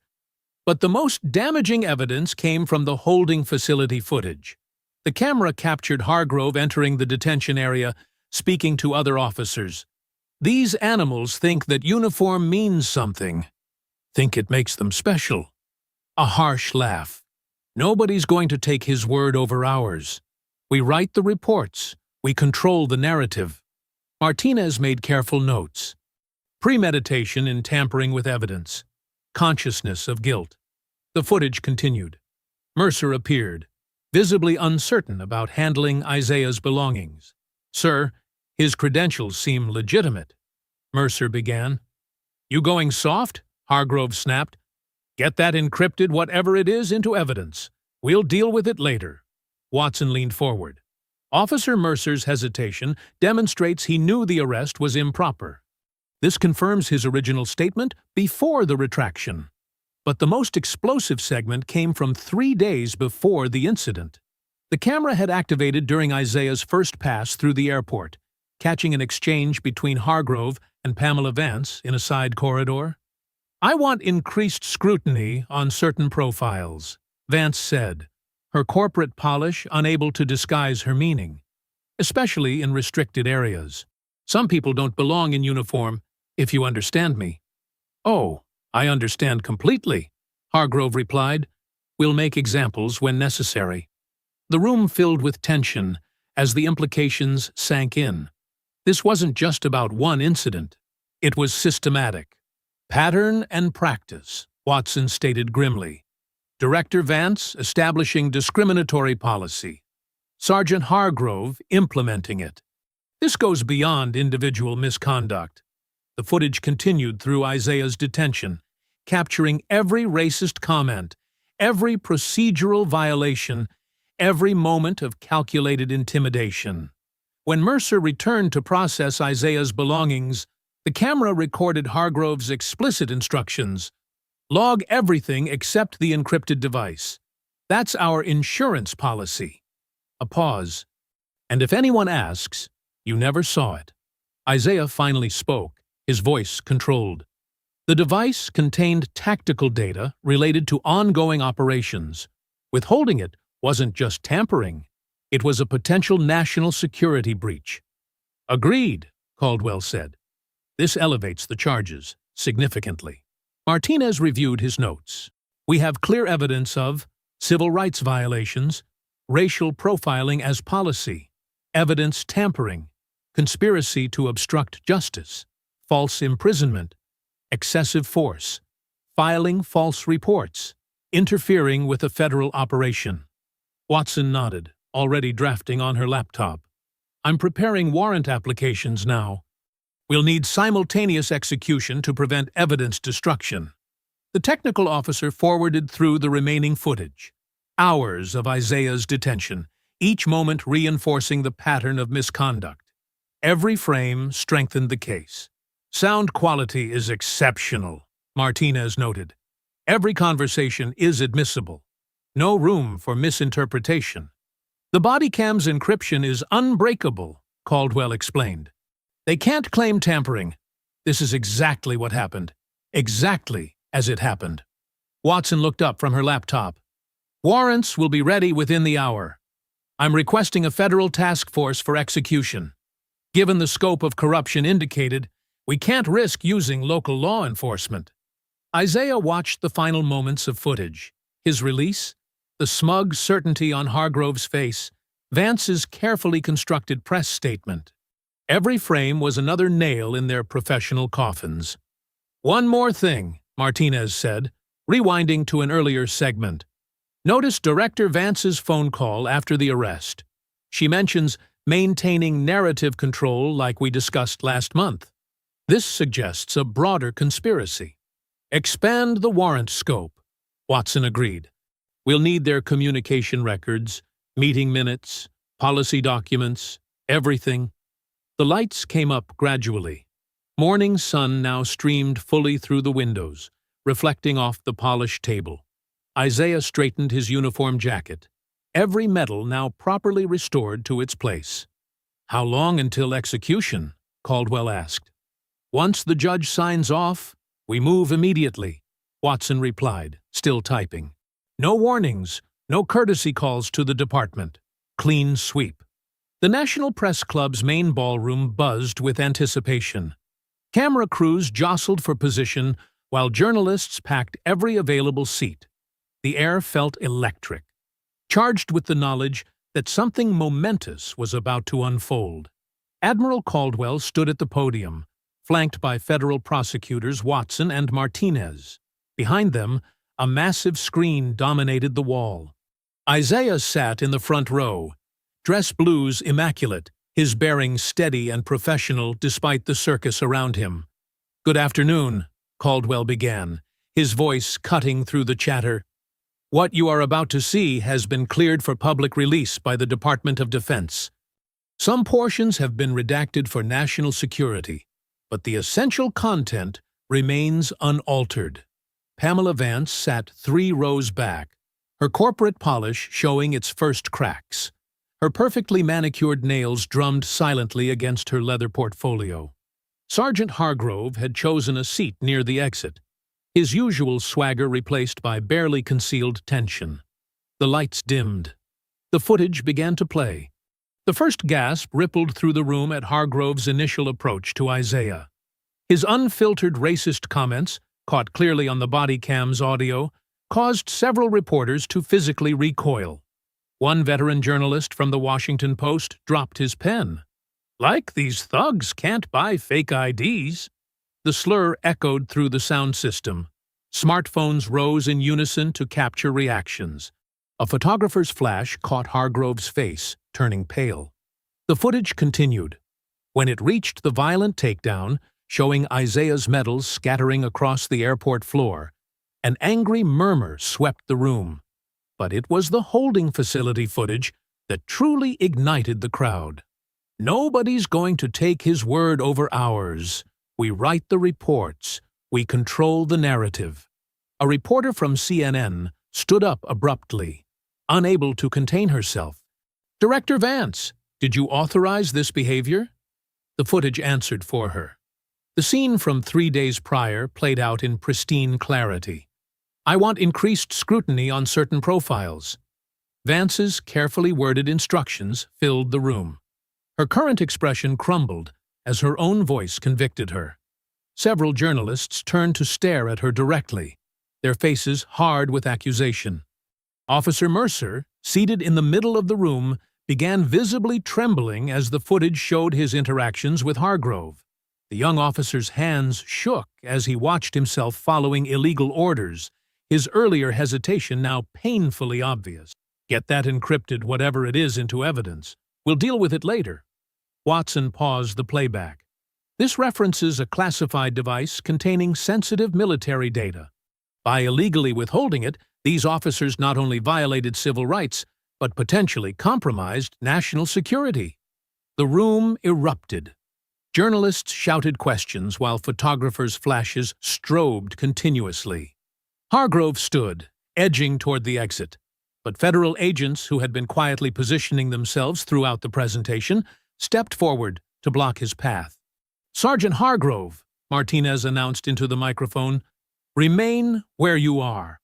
Speaker 1: But the most damaging evidence came from the holding facility footage. The camera captured Hargrove entering the detention area, speaking to other officers. These animals think that uniform means something. Think it makes them special. A harsh laugh. Nobody's going to take his word over ours. We write the reports. We control the narrative. Martinez made careful notes. Premeditation in tampering with evidence. Consciousness of guilt. The footage continued. Mercer appeared, visibly uncertain about handling Isaiah's belongings. Sir, his credentials seem legitimate. Mercer began. You going soft? Hargrove snapped. Get that encrypted, whatever it is, into evidence. We'll deal with it later. Watson leaned forward. Officer Mercer's hesitation demonstrates he knew the arrest was improper. This confirms his original statement before the retraction. But the most explosive segment came from 3 days before the incident. The camera had activated during Isaiah's first pass through the airport, catching an exchange between Hargrove and Pamela Vance in a side corridor. I want increased scrutiny on certain profiles, Vance said, her corporate polish unable to disguise her meaning, especially in restricted areas. Some people don't belong in uniform, if you understand me. Oh, I understand completely, Hargrove replied. We'll make examples when necessary. The room filled with tension as the implications sank in. This wasn't just about one incident. It was systematic. Pattern and practice, Watson stated grimly. Director Vance establishing discriminatory policy. Sergeant Hargrove implementing it. This goes beyond individual misconduct. The footage continued through Isaiah's detention, capturing every racist comment, every procedural violation, every moment of calculated intimidation. When Mercer returned to process Isaiah's belongings, the camera recorded Hargrove's explicit instructions: log everything except the encrypted device. That's our insurance policy. A pause. And if anyone asks, you never saw it. Isaiah finally spoke, his voice controlled. The device contained tactical data related to ongoing operations. Withholding it wasn't just tampering. It was a potential national security breach. Agreed, Caldwell said. This elevates the charges significantly. Martinez reviewed his notes. We have clear evidence of civil rights violations, racial profiling as policy, evidence tampering, conspiracy to obstruct justice, false imprisonment, excessive force, filing false reports, interfering with a federal operation. Watson nodded, already drafting on her laptop. I'm preparing warrant applications now. We'll need simultaneous execution to prevent evidence destruction. The technical officer forwarded through the remaining footage. Hours of Isaiah's detention, each moment reinforcing the pattern of misconduct. Every frame strengthened the case. Sound quality is exceptional, Martinez noted. Every conversation is admissible. No room for misinterpretation. The body cam's encryption is unbreakable, Caldwell explained. They can't claim tampering. This is exactly what happened. Exactly as it happened. Watson looked up from her laptop. Warrants will be ready within the hour. I'm requesting a federal task force for execution. Given the scope of corruption indicated, we can't risk using local law enforcement. Isaiah watched the final moments of footage. His release, the smug certainty on Hargrove's face, Vance's carefully constructed press statement. Every frame was another nail in their professional coffins. One more thing, Martinez said, rewinding to an earlier segment. Notice Director Vance's phone call after the arrest. She mentions maintaining narrative control like we discussed last month. This suggests a broader conspiracy. Expand the warrant scope, Watson agreed. We'll need their communication records, meeting minutes, policy documents, everything. The lights came up gradually. Morning sun now streamed fully through the windows, reflecting off the polished table. Isaiah straightened his uniform jacket, every medal now properly restored to its place. How long until execution? Caldwell asked. Once the judge signs off, we move immediately, Watson replied, still typing. No warnings, no courtesy calls to the department. Clean sweep. The National Press Club's main ballroom buzzed with anticipation. Camera crews jostled for position while journalists packed every available seat. The air felt electric, charged with the knowledge that something momentous was about to unfold. Admiral Caldwell stood at the podium, flanked by federal prosecutors Watson and Martinez. Behind them, a massive screen dominated the wall. Isaiah sat in the front row, dress blues immaculate, his bearing steady and professional despite the circus around him. Good afternoon, Caldwell began, his voice cutting through the chatter. What you are about to see has been cleared for public release by the Department of Defense. Some portions have been redacted for national security, but the essential content remains unaltered. Pamela Vance sat 3 rows back, her corporate polish showing its first cracks. Her perfectly manicured nails drummed silently against her leather portfolio. Sergeant Hargrove had chosen a seat near the exit, his usual swagger replaced by barely concealed tension. The lights dimmed. The footage began to play. The first gasp rippled through the room at Hargrove's initial approach to Isaiah. His unfiltered racist comments, caught clearly on the body cam's audio, caused several reporters to physically recoil. One veteran journalist from the Washington Post dropped his pen. Like these thugs can't buy fake IDs. The slur echoed through the sound system. Smartphones rose in unison to capture reactions. A photographer's flash caught Hargrove's face, turning pale. The footage continued. When it reached the violent takedown, showing Isaiah's medals scattering across the airport floor, an angry murmur swept the room. But it was the holding facility footage that truly ignited the crowd. "Nobody's going to take his word over ours. We write the reports. We control the narrative." A reporter from CNN stood up abruptly, unable to contain herself. "Director Vance, did you authorize this behavior?" The footage answered for her. The scene from 3 days prior played out in pristine clarity. "I want increased scrutiny on certain profiles." Vance's carefully worded instructions filled the room. Her current expression crumbled as her own voice convicted her. Several journalists turned to stare at her directly, their faces hard with accusation. Officer Mercer, seated in the middle of the room, began visibly trembling as the footage showed his interactions with Hargrove. The young officer's hands shook as he watched himself following illegal orders, his earlier hesitation now painfully obvious. "Get that encrypted, whatever it is, into evidence. We'll deal with it later." Watson paused the playback. "This references a classified device containing sensitive military data. By illegally withholding it, these officers not only violated civil rights, but potentially compromised national security." The room erupted. Journalists shouted questions while photographers' flashes strobed continuously. Hargrove stood, edging toward the exit, but federal agents who had been quietly positioning themselves throughout the presentation stepped forward to block his path. "Sergeant Hargrove," Martinez announced into the microphone, "remain where you are."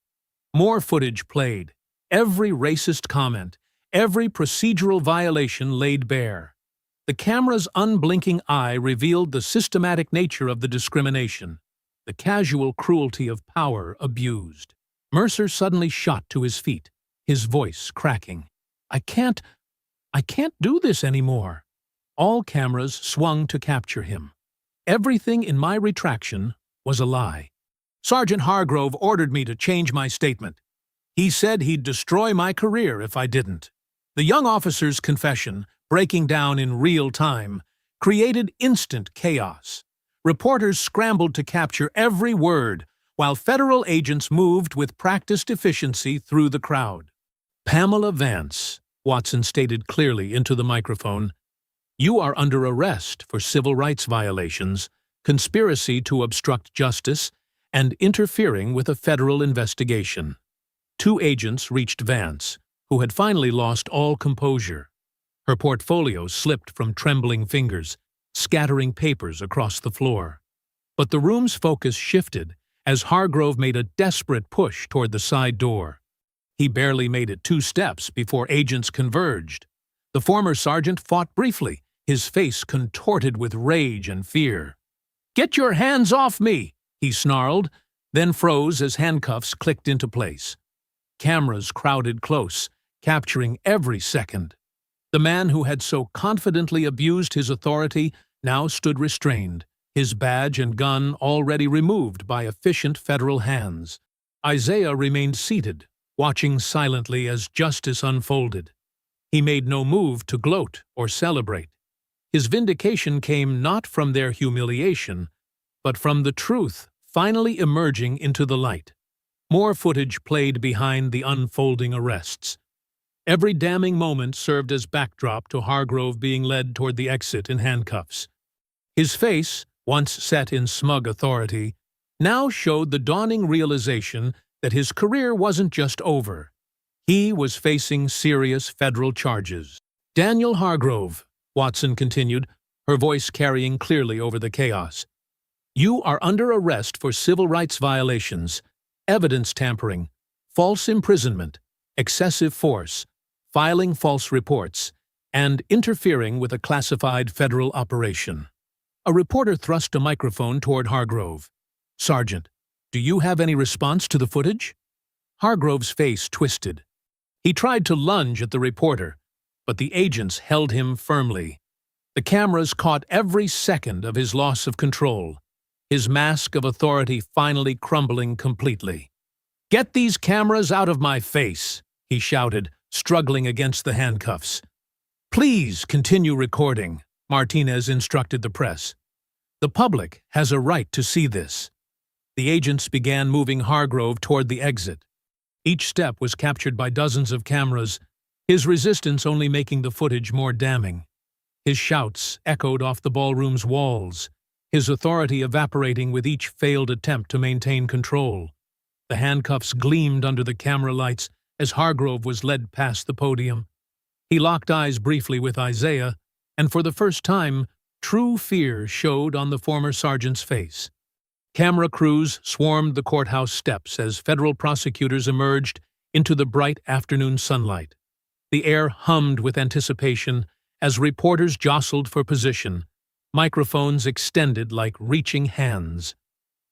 Speaker 1: More footage played, every racist comment, every procedural violation laid bare. The camera's unblinking eye revealed the systematic nature of the discrimination, the casual cruelty of power abused. Mercer suddenly shot to his feet, his voice cracking. I can't do this anymore." All cameras swung to capture him. "Everything in my retraction was a lie. Sergeant Hargrove ordered me to change my statement. He said he'd destroy my career if I didn't." The young officer's confession, breaking down in real time, created instant chaos. Reporters scrambled to capture every word, while federal agents moved with practiced efficiency through the crowd. "Pamela Vance," Watson stated clearly into the microphone, "you are under arrest for civil rights violations, conspiracy to obstruct justice, and interfering with a federal investigation." 2 agents reached Vance, who had finally lost all composure. Her portfolio slipped from trembling fingers, scattering papers across the floor. But the room's focus shifted as Hargrove made a desperate push toward the side door. He barely made it 2 steps before agents converged. The former sergeant fought briefly, his face contorted with rage and fear. "Get your hands off me!" he snarled, then froze as handcuffs clicked into place. Cameras crowded close, capturing every second. The man who had so confidently abused his authority now stood restrained, his badge and gun already removed by efficient federal hands. Isaiah remained seated, watching silently as justice unfolded. He made no move to gloat or celebrate. His vindication came not from their humiliation, but from the truth finally emerging into the light. More footage played behind the unfolding arrests. Every damning moment served as backdrop to Hargrove being led toward the exit in handcuffs. His face, once set in smug authority, now showed the dawning realization that his career wasn't just over. He was facing serious federal charges. "Daniel Hargrove," Watson continued, her voice carrying clearly over the chaos, "you are under arrest for civil rights violations, evidence tampering, false imprisonment, excessive force, filing false reports, and interfering with a classified federal operation." A reporter thrust a microphone toward Hargrove. "Sergeant, do you have any response to the footage?" Hargrove's face twisted. He tried to lunge at the reporter, but the agents held him firmly. The cameras caught every second of his loss of control, his mask of authority finally crumbling completely. "Get these cameras out of my face," he shouted, struggling against the handcuffs. Please continue recording, Martinez instructed the press. The public has a right to see this. The agents began moving Hargrove toward the exit. Each step was captured by dozens of cameras, his resistance only making the footage more damning. His shouts echoed off the ballroom's walls, his authority evaporating with each failed attempt to maintain control. The handcuffs gleamed under the camera lights as Hargrove was led past the podium. He locked eyes briefly with Isaiah, and for the first time, true fear showed on the former sergeant's face. Camera crews swarmed the courthouse steps as federal prosecutors emerged into the bright afternoon sunlight. The air hummed with anticipation as reporters jostled for position, microphones extended like reaching hands.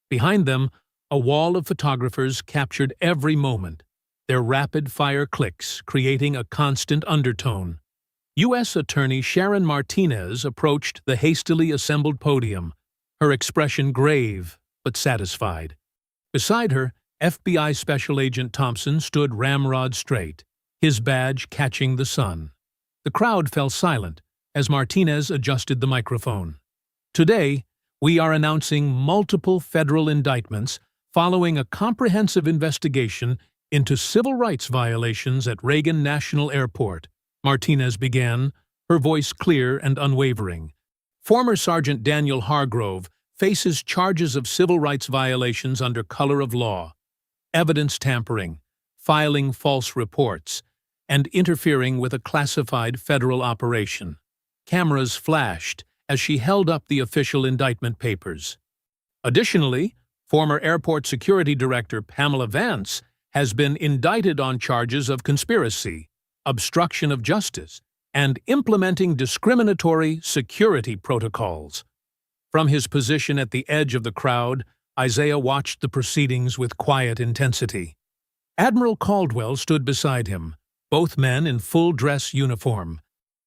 Speaker 1: Behind them, a wall of photographers captured every moment, their rapid-fire clicks creating a constant undertone. U.S. Attorney Sharon Martinez approached the hastily assembled podium, her expression grave but satisfied. Beside her, FBI Special Agent Thompson stood ramrod straight, his badge catching the sun. The crowd fell silent as Martinez adjusted the microphone. Today, we are announcing multiple federal indictments following a comprehensive investigation into civil rights violations at Reagan National Airport, Martinez began, her voice clear and unwavering. Former Sergeant Daniel Hargrove faces charges of civil rights violations under color of law, evidence tampering, filing false reports, and interfering with a classified federal operation. Cameras flashed as she held up the official indictment papers. Additionally, former Airport Security Director Pamela Vance has been indicted on charges of conspiracy, obstruction of justice, and implementing discriminatory security protocols. From his position at the edge of the crowd, Isaiah watched the proceedings with quiet intensity. Admiral Caldwell stood beside him, both men in full-dress uniform.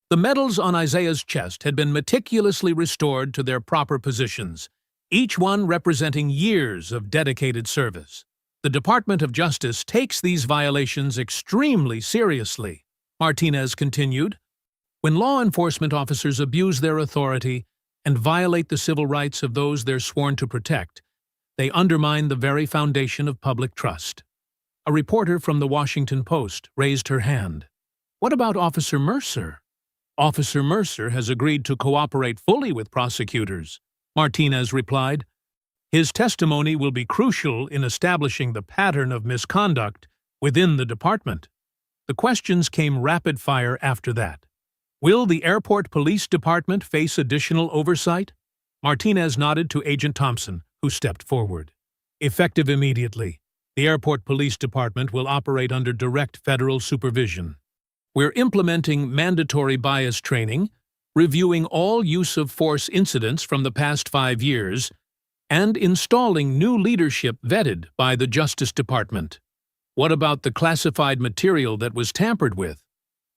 Speaker 1: The medals on Isaiah's chest had been meticulously restored to their proper positions, each one representing years of dedicated service. The Department of Justice takes these violations extremely seriously, Martinez continued. When law enforcement officers abuse their authority and violate the civil rights of those they're sworn to protect, they undermine the very foundation of public trust. A reporter from the Washington Post raised her hand. What about Officer Mercer? Officer Mercer has agreed to cooperate fully with prosecutors, Martinez replied. His testimony will be crucial in establishing the pattern of misconduct within the department. The questions came rapid-fire after that. Will the Airport Police Department face additional oversight? Martinez nodded to Agent Thompson, who stepped forward. Effective immediately, the Airport Police Department will operate under direct federal supervision. We're implementing mandatory bias training, reviewing all use of force incidents from the past 5 years, and installing new leadership vetted by the Justice Department. What about the classified material that was tampered with?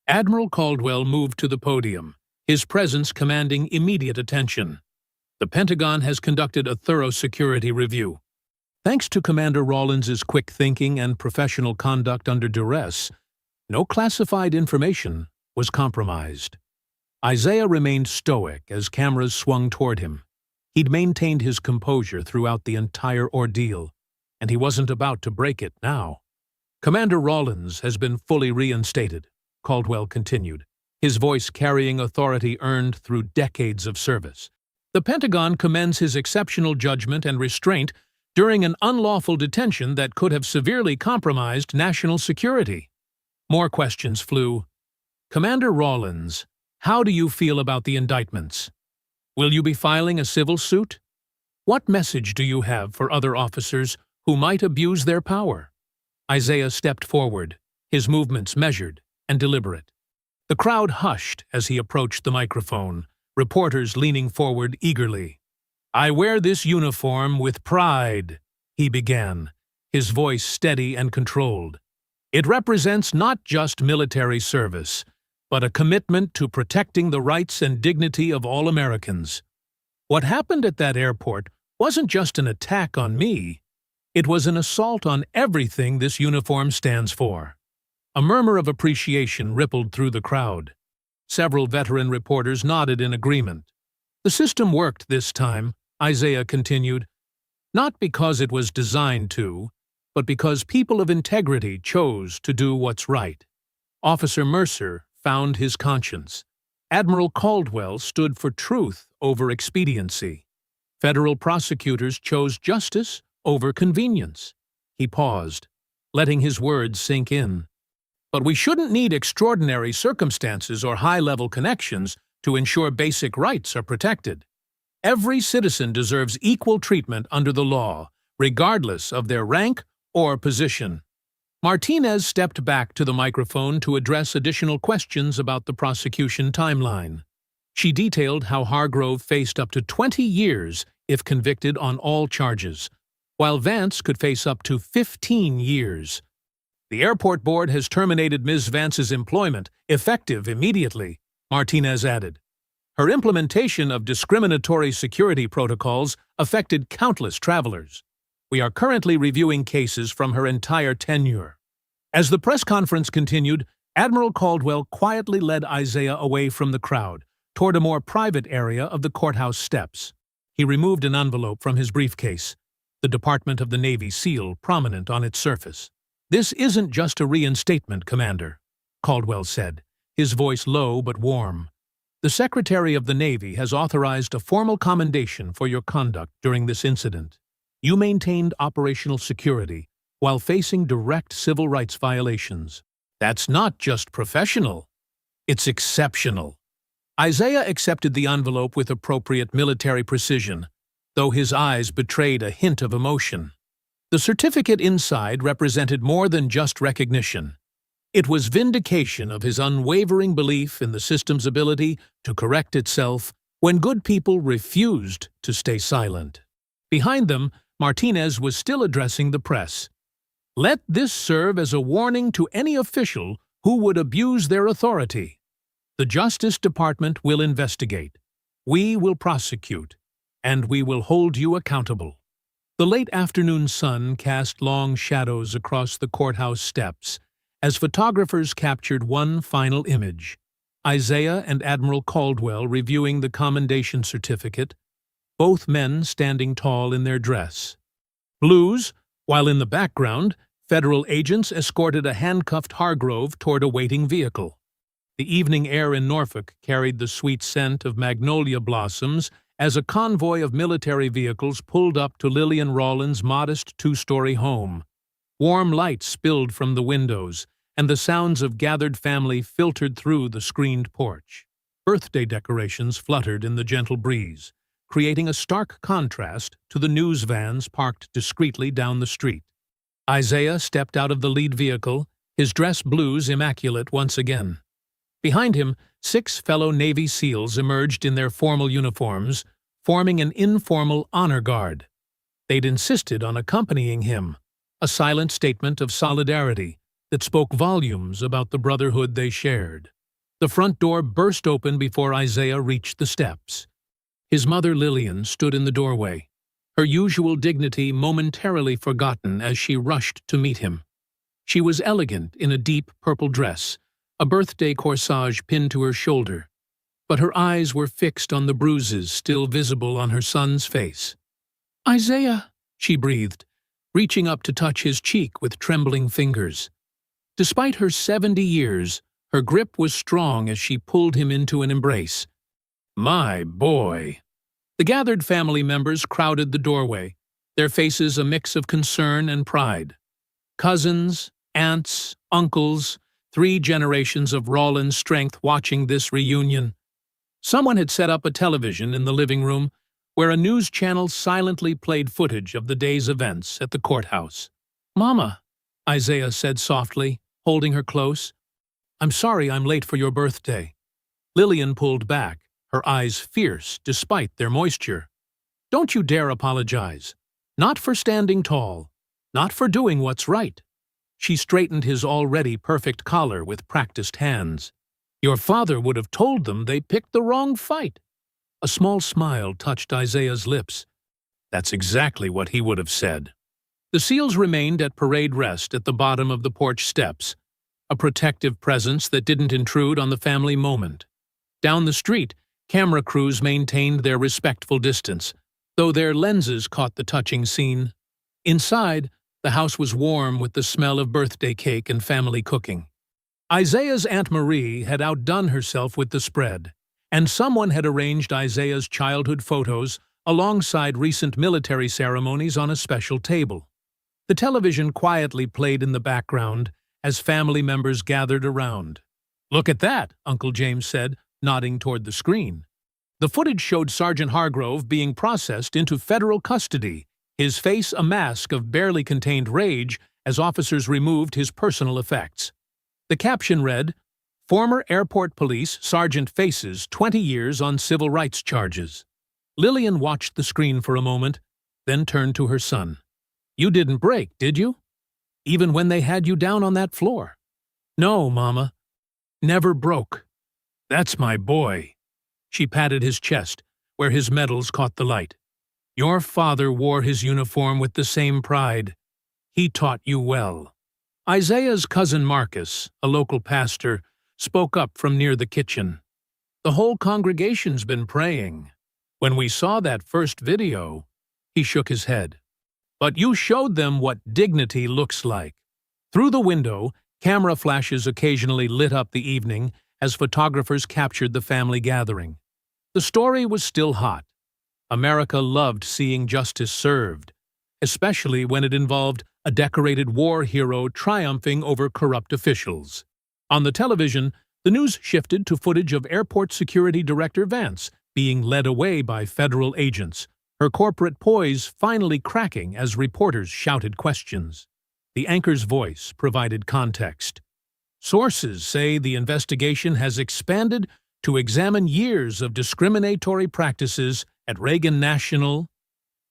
Speaker 1: Admiral Caldwell moved to the podium, his presence commanding immediate attention. The Pentagon has conducted a thorough security review. Thanks to Commander Rawlins's quick thinking and professional conduct under duress, no classified information was compromised. Isaiah remained stoic as cameras swung toward him. He'd maintained his composure throughout the entire ordeal, and he wasn't about to break it now. Commander Rawlins has been fully reinstated, Caldwell continued, his voice carrying authority earned through decades of service. The Pentagon commends his exceptional judgment and restraint during an unlawful detention that could have severely compromised national security. More questions flew. Commander Rawlins, how do you feel about the indictments? Will you be filing a civil suit? What message do you have for other officers who might abuse their power? Isaiah stepped forward, his movements measured and deliberate. The crowd hushed as he approached the microphone, reporters leaning forward eagerly. I wear this uniform with pride, he began, his voice steady and controlled. It represents not just military service, but a commitment to protecting the rights and dignity of all Americans. What happened at that airport wasn't just an attack on me. It was an assault on everything this uniform stands for. A murmur of appreciation rippled through the crowd. Several veteran reporters nodded in agreement. The system worked this time, Isaiah continued, not because it was designed to, but because people of integrity chose to do what's right. Officer Mercer found his conscience. Admiral Caldwell stood for truth over expediency. Federal prosecutors chose justice over convenience. He paused, letting his words sink in. But we shouldn't need extraordinary circumstances or high-level connections to ensure basic rights are protected. Every citizen deserves equal treatment under the law, regardless of their rank or position. Martinez stepped back to the microphone to address additional questions about the prosecution timeline. She detailed how Hargrove faced up to 20 years if convicted on all charges, while Vance could face up to 15 years. The airport board has terminated Ms. Vance's employment, effective immediately, Martinez added. Her implementation of discriminatory security protocols affected countless travelers. We are currently reviewing cases from her entire tenure. As the press conference continued, Admiral Caldwell quietly led Isaiah away from the crowd, toward a more private area of the courthouse steps. He removed an envelope from his briefcase, the Department of the Navy seal prominent on its surface. "This isn't just a reinstatement, Commander," Caldwell said, his voice low but warm. "The Secretary of the Navy has authorized a formal commendation for your conduct during this incident. You maintained operational security while facing direct civil rights violations. That's not just professional, it's exceptional." Isaiah accepted the envelope with appropriate military precision, though his eyes betrayed a hint of emotion. The certificate inside represented more than just recognition. It was vindication of his unwavering belief in the system's ability to correct itself when good people refused to stay silent. Behind them, Martinez was still addressing the press. "Let this serve as a warning to any official who would abuse their authority. The Justice Department will investigate. We will prosecute. And we will hold you accountable." The late afternoon sun cast long shadows across the courthouse steps as photographers captured one final image: Isaiah and Admiral Caldwell reviewing the commendation certificate, both men standing tall in their dress. Blues, while in the background, federal agents escorted a handcuffed Hargrove toward a waiting vehicle. The evening air in Norfolk carried the sweet scent of magnolia blossoms as a convoy of military vehicles pulled up to Lillian Rawlins' modest two-story home. Warm light spilled from the windows, and the sounds of gathered family filtered through the screened porch. Birthday decorations fluttered in the gentle breeze, creating a stark contrast to the news vans parked discreetly down the street. Isaiah stepped out of the lead vehicle, his dress blues immaculate once again. Behind him, 6 fellow Navy SEALs emerged in their formal uniforms, forming an informal honor guard. They'd insisted on accompanying him, a silent statement of solidarity that spoke volumes about the brotherhood they shared. The front door burst open before Isaiah reached the steps. His mother Lillian stood in the doorway, her usual dignity momentarily forgotten as she rushed to meet him. She was elegant in a deep purple dress, a birthday corsage pinned to her shoulder, but her eyes were fixed on the bruises still visible on her son's face. "Isaiah," she breathed, reaching up to touch his cheek with trembling fingers. Despite her 70 years, her grip was strong as she pulled him into an embrace. "My boy." The gathered family members crowded the doorway, their faces a mix of concern and pride. Cousins, aunts, uncles, 3 generations of Rawlins strength watching this reunion. Someone had set up a television in the living room, where a news channel silently played footage of the day's events at the courthouse. "Mama," Isaiah said softly, holding her close. "I'm sorry I'm late for your birthday." Lillian pulled back, her eyes fierce despite their moisture. "Don't you dare apologize. Not for standing tall. Not for doing what's right." She straightened his already perfect collar with practiced hands. "Your father would have told them they picked the wrong fight." A small smile touched Isaiah's lips. That's exactly what he would have said. The SEALs remained at parade rest at the bottom of the porch steps, a protective presence that didn't intrude on the family moment. Down the street, camera crews maintained their respectful distance, though their lenses caught the touching scene. Inside, the house was warm with the smell of birthday cake and family cooking. Isaiah's Aunt Marie had outdone herself with the spread, and someone had arranged Isaiah's childhood photos alongside recent military ceremonies on a special table. The television quietly played in the background as family members gathered around. "Look at that," Uncle James said, nodding toward the screen. The footage showed Sergeant Hargrove being processed into federal custody, his face a mask of barely contained rage as officers removed his personal effects. The caption read, "Former Airport Police Sergeant faces 20 years on civil rights charges." Lillian watched the screen for a moment, then turned to her son. "You didn't break, did you? Even when they had you down on that floor?" "No, Mama. Never broke." "That's my boy." She patted his chest, where his medals caught the light. "Your father wore his uniform with the same pride. He taught you well." Isaiah's cousin Marcus, a local pastor, spoke up from near the kitchen. "The whole congregation's been praying. When we saw that first video," he shook his head. "But you showed them what dignity looks like." Through the window, camera flashes occasionally lit up the evening as photographers captured the family gathering. The story was still hot. America loved seeing justice served, especially when it involved a decorated war hero triumphing over corrupt officials. On the television, the news shifted to footage of Airport Security Director Vance being led away by federal agents, her corporate poise finally cracking as reporters shouted questions. The anchor's voice provided context. "Sources say the investigation has expanded to examine years of discriminatory practices at Reagan National."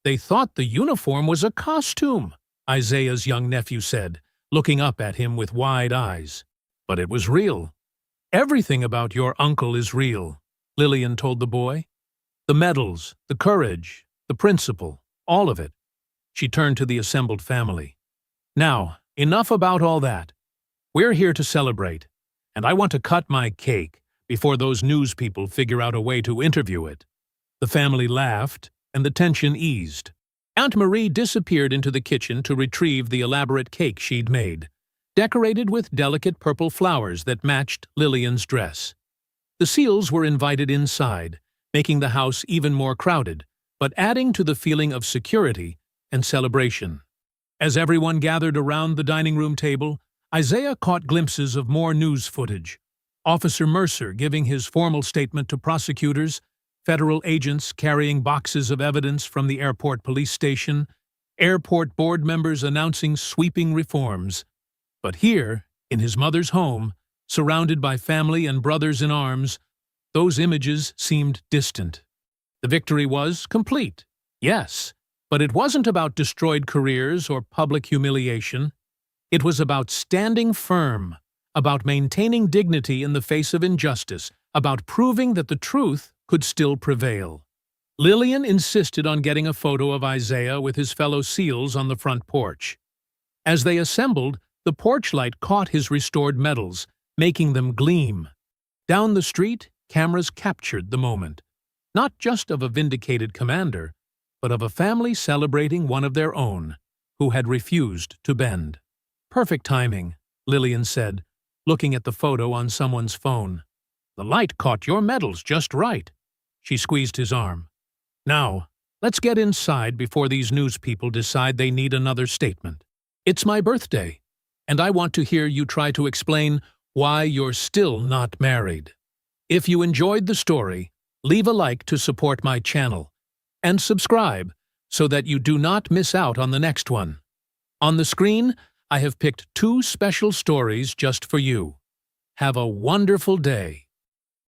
Speaker 1: "They thought the uniform was a costume," Isaiah's young nephew said, looking up at him with wide eyes. "But it was real." "Everything about your uncle is real," Lillian told the boy. "The medals, the courage, the principle, all of it." She turned to the assembled family. "Now, enough about all that. We're here to celebrate, and I want to cut my cake before those news people figure out a way to interview it." The family laughed, and the tension eased. Aunt Marie disappeared into the kitchen to retrieve the elaborate cake she'd made, decorated with delicate purple flowers that matched Lillian's dress. The Seals were invited inside, making the house even more crowded, but adding to the feeling of security and celebration. As everyone gathered around the dining room table, Isaiah caught glimpses of more news footage. Officer Mercer giving his formal statement to prosecutors, federal agents carrying boxes of evidence from the airport police station, airport board members announcing sweeping reforms. But here, in his mother's home, surrounded by family and brothers in arms, those images seemed distant. The victory was complete, yes, but it wasn't about destroyed careers or public humiliation. It was about standing firm, about maintaining dignity in the face of injustice, about proving that the truth could still prevail. Lillian insisted on getting a photo of Isaiah with his fellow SEALs on the front porch. As they assembled, the porch light caught his restored medals, making them gleam. Down the street, cameras captured the moment, not just of a vindicated commander, but of a family celebrating one of their own, who had refused to bend. "Perfect timing," Lillian said, looking at the photo on someone's phone. "The light caught your medals just right." She squeezed his arm. "Now, let's get inside before these news people decide they need another statement. It's my birthday, and I want to hear you try to explain why you're still not married." If you enjoyed the story, leave a like to support my channel, and subscribe so that you do not miss out on the next one. On the screen, I have picked 2 special stories just for you. Have a wonderful day.